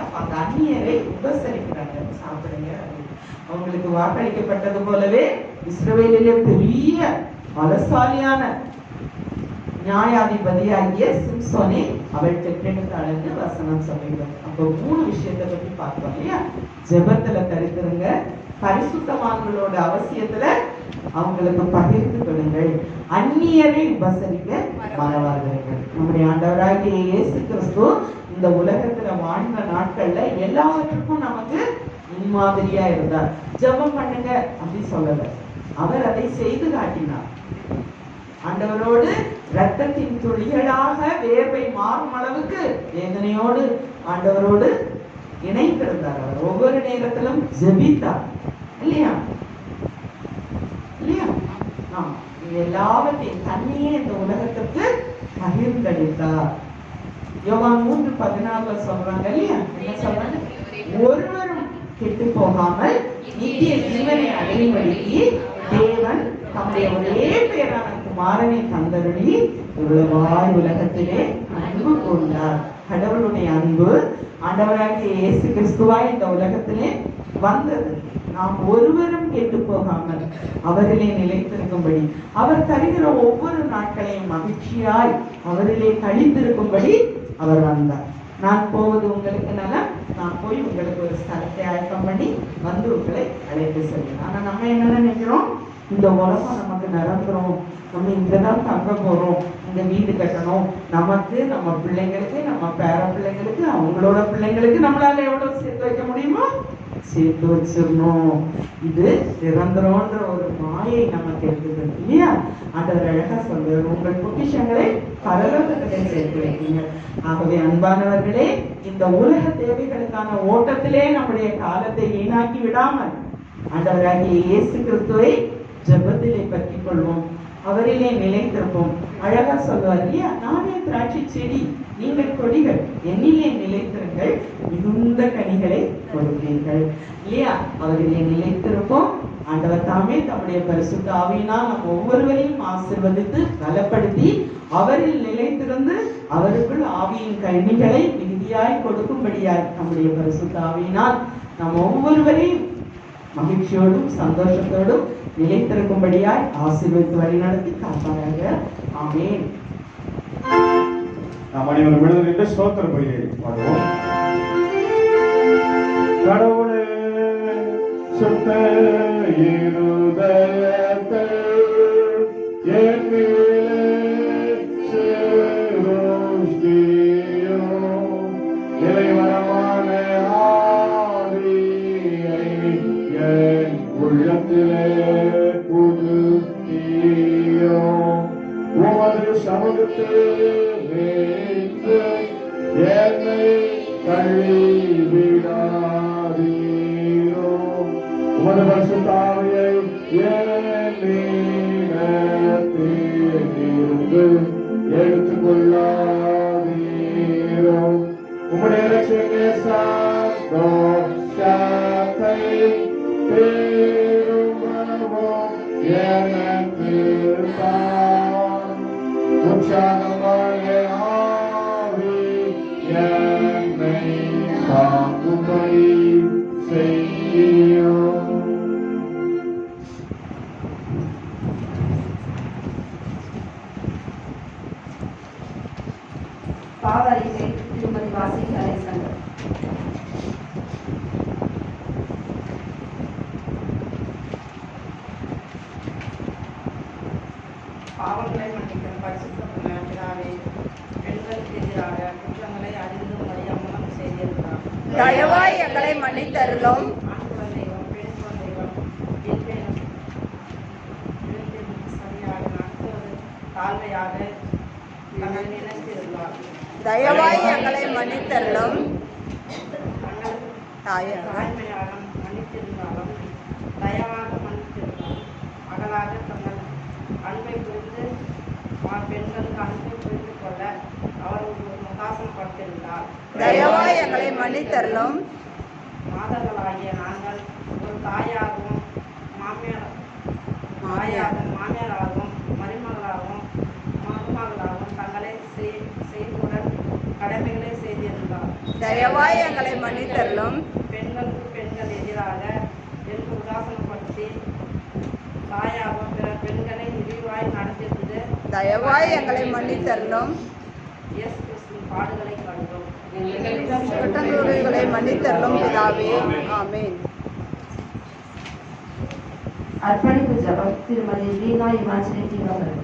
அப்ப அந்த அந்நியரை உபசரிக்கிறாங்க, சாப்பிடுங்க. அவங்களுக்கு வாக்களிக்கப்பட்டது போலவே இஸ்ரவேலிலே பெரிய பலசாலியான நியாயாதிபதியாகிய சிம்சோனை அவள் பெற்றெடுத்தாள் என்று வசனம் சொல்லிடுறாங்க. அப்போ 3 விஷயத்தை பத்தி பார்த்தோம் இல்லையா? ஜெபத்துல தரித்திருங்க, பரிசுத்தவான்களோட அவசியத்துல அவங்களுக்கு பகிர்ந்து கொடுங்கள், அந்நியரை உபசரிக்க மறவாதீர்கள். நம்முடைய ஆண்டவராகிய இயேசு கிறிஸ்து இந்த உலகத்துல வாழ்ந்த நாட்கள்ல எல்லாவற்றுக்கும் நமக்கு முன்மாதிரியா இருந்தார். ஜெபம் பண்ணுங்க அப்படி சொல்லல, அவர் அதை செய்து காட்டினார். ஆண்டவரோடு இரத்தத்தின் துளிகளாக வேர்வை மாறும் அளவுக்கு வேதனையோடு ஆண்டவரோடு இணைந்திருந்தார். அவர் ஒவ்வொரு நேரத்திலும் ஜெபித்தார் இல்லையா? இல்லையா? எல்லாவற்றையும் தன்னையே இந்த உலகத்துக்கு பகிர்ந்தளித்தார். யோவான் 3:14 சொல்றாங்க இல்லையா? என்ன சொல்றாங்க? ஒருவரும் கெட்டு போகாமல் நித்திய ஜீவனை அடையும்படிக்கு தேவன் தம்முடைய ஒரே பேரான குமாரனை தந்தருளி இவ்வளவாய் உலகத்திலே அன்பு கொண்டார். கடவுளுடைய அன்பு ஆண்டவராகிய இயேசு கிறிஸ்துவாய் இந்த உலகத்திலே வந்தது. நாம் ஒருவரும் கெட்டு போகாமல் அவரிலே நிலைத்திருக்கும்படி, அவர் தருகிற ஒவ்வொரு நாட்களையும் மகிழ்ச்சியாய் அவரிலே கழித்திருக்கும்படி அவர் வந்தார். நான் போவது உங்களுக்கு நலம், நான் போய் உங்களுக்கு ஒரு ஸ்தலத்தை ஆயத்தம் பண்ணி வந்து உங்களை அழைத்து செல்வேன். ஆனா நம்ம என்ன நினைக்கிறோம்? இந்த உலகம் நமக்கு நிரந்தரம், நம்ம இங்கதான் தங்க போறோம், இங்க வீடு கட்டணும், நமக்கு, நம்ம பிள்ளைங்களுக்கு, நம்ம பேர பிள்ளைங்களுக்கு, அவங்களோட பிள்ளைங்களுக்கு நம்மளால எவ்வளவு சேர்த்து வைக்க முடியுமோ சேர்த்து வச்சிடணும். இது நிரந்தரம்ன்ற ஒரு மாயை நமக்கு இருக்குது இல்லையா? ஆண்டவர் அழகா சொல்றாரு, உங்கள் பொக்கிஷங்களை பரலோகத்திலே சேர்த்து வைக்கீங்க. ஆகவே அன்பானவர்களே, இந்த உலக தேவைகளுக்கான ஓட்டத்திலே நம்முடைய காலத்தை வீணாக்கி விடாமல் ஆண்டவராகிய இயேசு கிறிஸ்துவை ஜெபத்திலே பற்றிக் கொள்வோம், அவரிலே நிலைத்திருப்போம். அழகா சொல்வார் இல்லையா? நானே திராட்சை செடி, நீங்கள் கொடிகள், என்னிலே நிலைத்திருங்கள், மிகுந்த கனிகளை கொடுப்பீர்கள் இல்லையா? அவரிலே நிலைத்திருப்போம். ஆண்டவர் தாமே தம்முடைய பரிசுத்த ஆவியினால் நம் ஒவ்வொருவரையும் ஆசீர்வதித்து பலப்படுத்தி அவரில் நிலைத்திருந்து அவருக்குள் ஆவியின் கனிகளை மிகுதியாய் கொடுக்கும்படியாய் நம்முடைய பரிசுத்த ஆவியினால் நம் ஒவ்வொருவரையும் மகிழ்ச்சியோடும் சந்தோஷத்தோடும் நிலைத்திருக்கும்படியாய் ஆசீர்வதித்து வழிநடத்தி காப்பாராக. ஆமென். நாம் அனைவரும் விடுதலை ஸ்தோத்திர பலியை பாடுவோம். கடவுளே சுத்த இருதயத்தை என் மேலே செலுத்தியும், இறைவனமான ஆவியை என் உள்ளத்திலே புதுப்பியும், உமது சமூகத்தில் என்னை தள்ளிவிடாதீரோ, உமது பரிசுத்த ஆவியை என்னிடத்திலிருந்து எடுத்துக்கொள்ளாதீரோ, உம்முடைய இரட்சணிய சந்தோஷத்தை பெருமளவும் எனக்கு தான். உற்சாகமான ஆவி என்னை தாங்கும்படி செய்யும். பாவரிசை திருமதி வாசிக்கு அலைசங்கர். பாவங்களை மன்னிக்க பரிசுத்த பிதாவே, பெண்களுக்கு எதிராக குற்றங்களை அறிந்தும் அறியாமலும் செய்திருக்கிறார். தயவாய் எங்களை மன்னித்தருளும். ஆண் குழந்தைகளும் பெண் குழந்தைகளும் இருப்பேனும் சரியாக நடத்துவது தாழ்மையாக தங்களை நினைத்திருந்தார். தயவாய் எங்களை மன்னித்தருளும். தாய்மையாக மன்னித்திருந்தாலும் தயவாக மன்னித்திருந்தாலும் மகளாக தங்கள் அன்பை புரிந்து பெண்களுக்கு அன்பை புரிந்து கொள்ள அவர் ஒரு முகாசம் படுத்திருந்தார். தயவாய் எங்களை மன்னித்தருளும். மாதர்களாகிய நாங்கள் ஒரு தாயாகவும் மாமியாராகவும் மருமகளாகவும் மருமகளாகவும் தாயாகவும் தங்களை செய்துடன் கடமைகளை செய்திருந்தார். தயவாய் எங்களை மன்னித்தருளும். பெண்களுக்கு பெண்கள் எதிராக என்று உதாசனப்படுத்தி தாயாகவும் பிற பெண்களை இழிவாய் நடத்தியது தயவாய் எங்களை மன்னித்தருளும். இயேசு கிறிஸ்துவின் பாடுகளை கண்டோம். குற்றங்களை மன்னித்தருளும் பிதாவே. ஆமென். அர்ப்பணிப்பு ஜெபம். திருமதி ரீனா இமாஜினேட்டிங் அவர்கள்.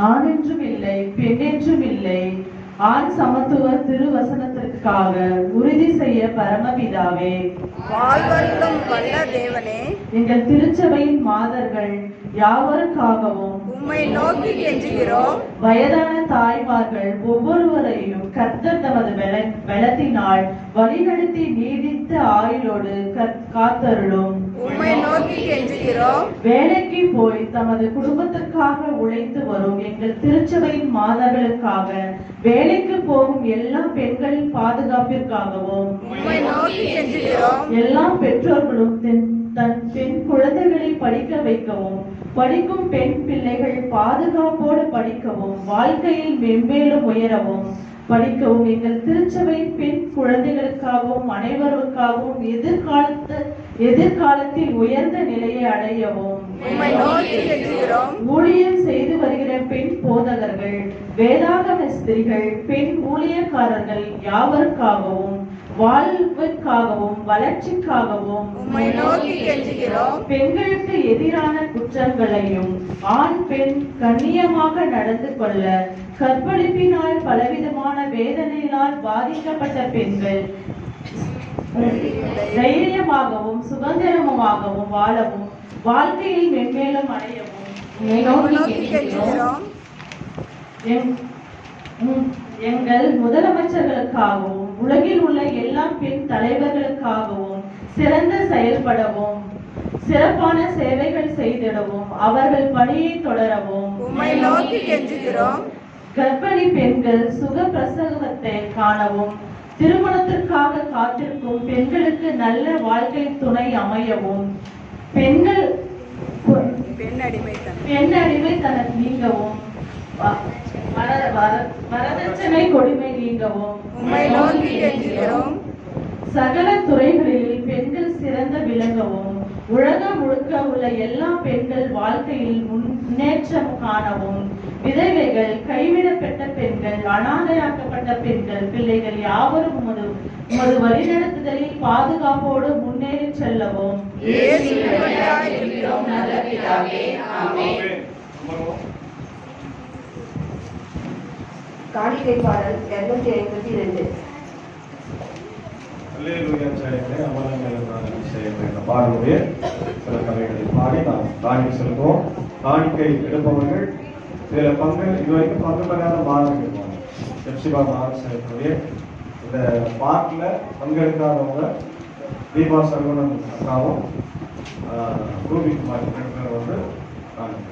ஆண் என்றும் இல்லை பெண் என்றும் இல்லை, ஆண் சமத்துவ திருவசனத்திற்காக உறுதி செய்ய பரமபிதாவே, வாழ்வருளும் வல்ல தேவனே, எங்கள் திருச்சபையின் மாதர்கள் யாவருக்காகவும் உம்மை நோக்கி கெஞ்சுகிறோம். வயதான தாய்மார்கள் ஒவ்வொருவரையும் கர்த்தர் தமது பலத்தினால் வழிநடத்தி நீடித்த ஆயுளோடு காத்தருளும். உம்மை நோக்கி கெஞ்சுகிறோம். வேலைக்கு போய் தமது குடும்பத்திற்காக உழைத்து வரும் எங்கள் திருச்சபையின் மாதர்களுக்காக, வேலைக்கு போகும் எல்லா பெண்களின் பாதுகாப்பிற்காகவும் உம்மை நோக்கி கெஞ்சுகிறோம். எல்லா பெற்றோர்களும் தன் பெண் குழந்தைகளை படிக்க வைக்கவும், படிக்கும் பெண் பிள்ளைகள் பாதுகாப்போடு படிக்கவும், வாழ்க்கையில் மென்மேலும் உயரவும் படிக்கவும், எங்கள் திருச்சபை பெண் குழந்தைகளுக்காகவும் அனைவருக்காகவும் எதிர்காலத்தில் உயர்ந்த நிலையை அடையவும் ஊழியம் செய்து வருகிற பெண் போதகர்கள், வேதாகம ஸ்திரிகள், பெண் ஊழியக்காரர்கள் யாவருக்காகவும் வாழ்வுக்காகவும் வளர்ச்சிக்காகவும் பெண்களுக்கு எதிரான குற்றங்களையும் ஆண் பெண் கண்ணியமாக நடந்து கொள்ள, கற்பழிப்பினால் பலவிதமான வேதனையினால் பாதிக்கப்பட்ட பெண்கள் தைரியமாகவும் சுதந்திரமாகவும் வாழவும், வாழ்க்கையில் மென்மேலும் அடையவும் எங்கள் முதலமைச்சர்களுக்காகவும் உலகில் உள்ள எல்லா பெண் தலைவர்களுக்காகவும் சிறந்த செயல்படவும், சிறப்பான சேவைகள் செய்திடவும், அவர்கள் பணியை தொடரவும் கர்ப்பிணி பெண்கள் சுக பிரசவத்தை காணவும், திருமணத்திற்காக காத்திருக்கும் பெண்களுக்கு நல்ல வாழ்க்கை துணை அமையவும், பெண் அடிமைத்தனம் நீங்கவும், வரதட்சணை கொடுமை நீங்கவும், சகல துறைகளில் பெண்கள் சிறந்த விளங்கவும், உலகம் முழுக்க உள்ள எல்லா பெண்கள் வாழ்க்கையில் முன்னேற்றம் காணவும், விதவைகள், கைவிடப்பட்ட பெண்கள், அனாதையாக்கப்பட்ட பெண்கள், பிள்ளைகள் யாவரும் உமது வழிநடத்துதலில் பாதுகாப்போடு முன்னேறி செல்லவும் காணிக்கை பாடல் 252. பாடலுடைய சில கதைகளை பாடி நாம் காணிக்கை செலுத்துவோம். காணிக்கை எடுப்பவர்கள் சில பங்குகள் இதுவரைக்கும் 19 மாதங்கள் இருப்பாங்க. எப்சிபா மாதனுடைய இந்த பாட்டில் பங்கெடுக்காதவங்க தீபா சர்வணன் அக்காவும் ரூபிகுமார் வந்து காணிக்கை.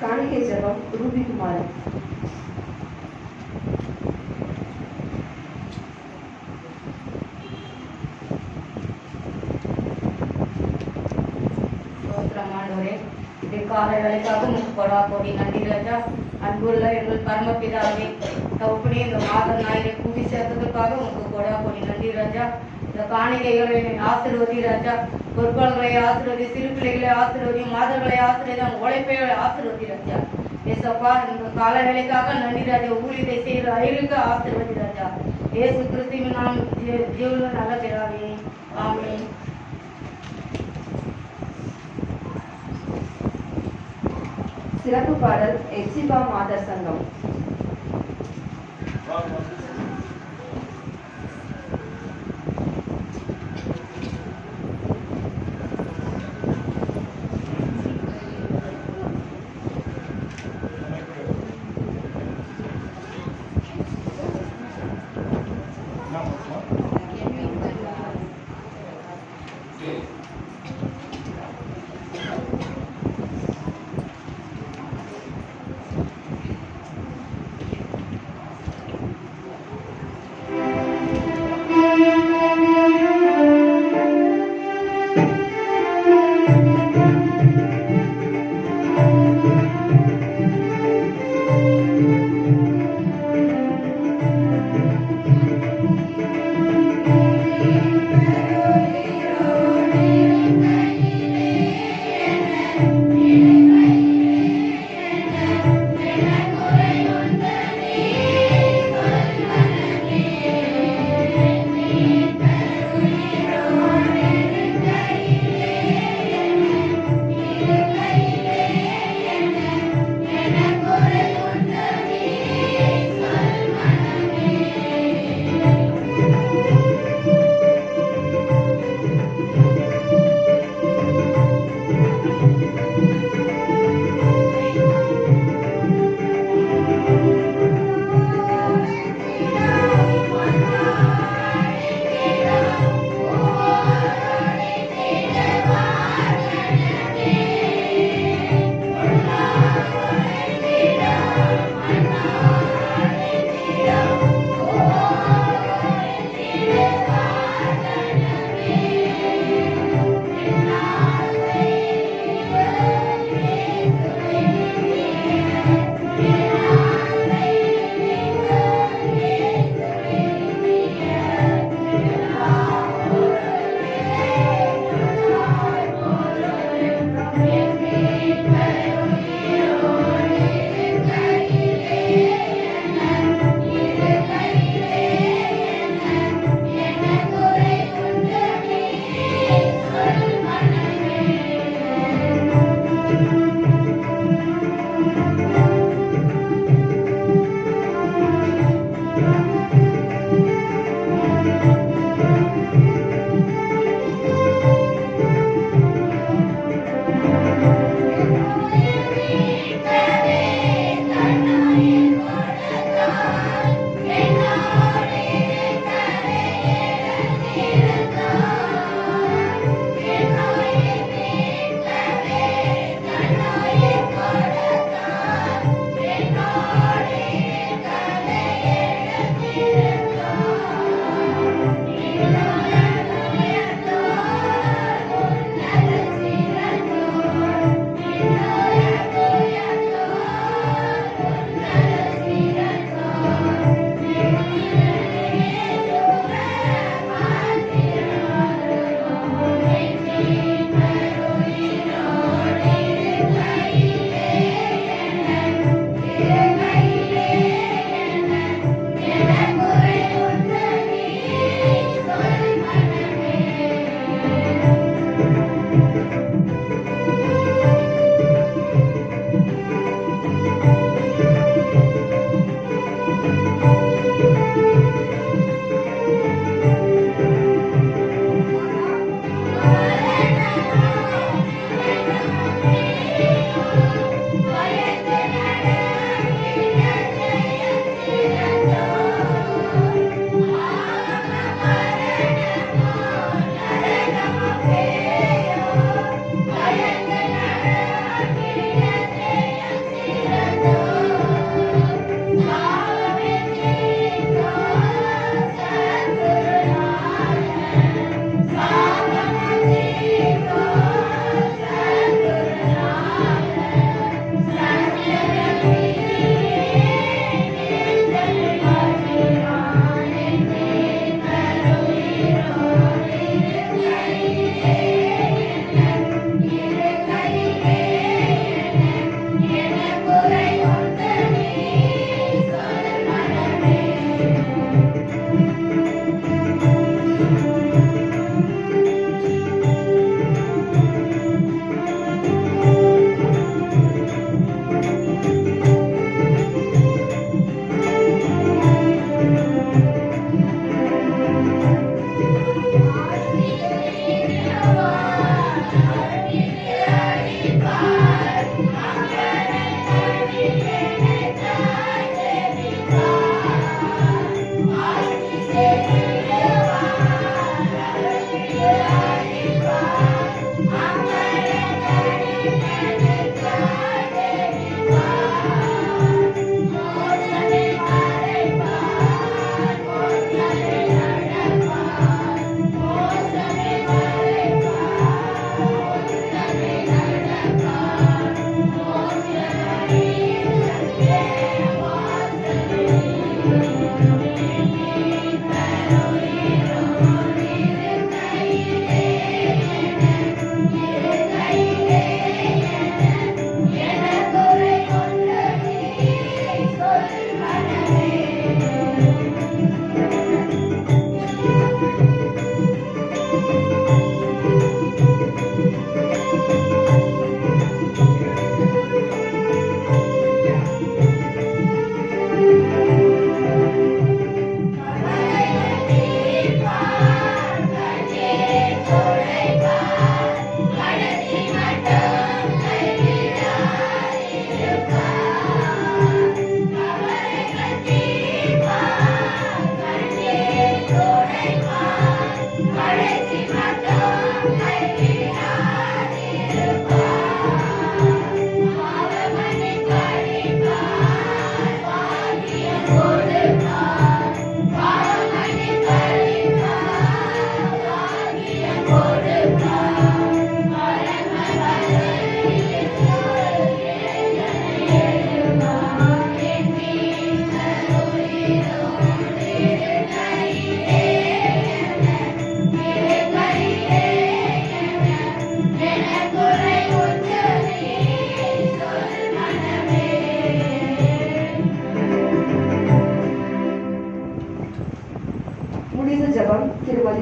காணிக்கை ஜெபம் ரூபி குமார். காலை வேலைக்காக உங்களுக்கு கொடா கோடி நன்றி ராஜா. அன்புள்ள எங்கள் பரமபிதாவே தவப்படி இந்த மாதம் ஞாயிறை கூடி சேர்த்ததுக்காக உங்களுக்கு கொடா கோடி நன்றி ராஜா. இந்த காணிக்கைகளை ஆசீர்வதி ராஜா. பொற்பாளர்களை ஆசீர்வதி, சிறு பிள்ளைகளை ஆசீர்வதி, மாதர்களை ஆசீர்வதி, அவங்க உழைப்பைகளை ஆசீர்வதி ராஜா. ஏசப்பா இந்த கால வேலைக்காக நன்றி ராஜா. ஊழியத்தை செய்கிற ஐருக்கு ஆசீர்வதி ராஜா. இயேசு கிறிஸ்துவின் நாம் ஜீவன நல்ல பிதாவே, ஆமென். சிறப்பு பாடல் எப்சிபா மாதர் சங்கம். Yeah.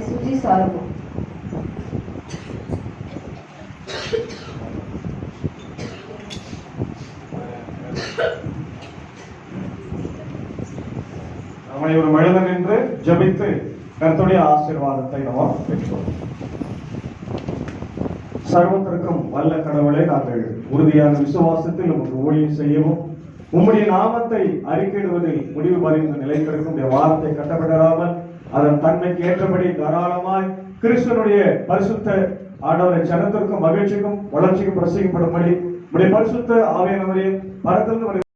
சுஜி சாலமோ. அவனை ஒரு மனிதன் என்று ஜபித்து கர்த்தருடைய ஆசீர்வாதத்தை நாம் பெற்றோம். சர்வத்திற்கும் வல்ல கடவுளை நாங்கள் உறுதியான விசுவாசத்தில் உமக்கு ஊழியம் செய்யவும் உம்முடைய நாமத்தை அறிக்கையிடுவதில் முடிவு பறிந்து நிலைத்திருக்கும் வார்த்தை கட்டப்படாமல் அதன் தன்மைக்கு ஏற்றபடி தாராளமாய் கிறிஸ்துவனுடைய பரிசுத்த ஆண்டவரை ஜனத்திற்கும் மகிழ்ச்சிக்கும் வளர்ச்சிக்கும் பிரசங்கிப்படும்படி உடைய பரிசுத்த ஆவியானவரையும் பரத்திலிருந்து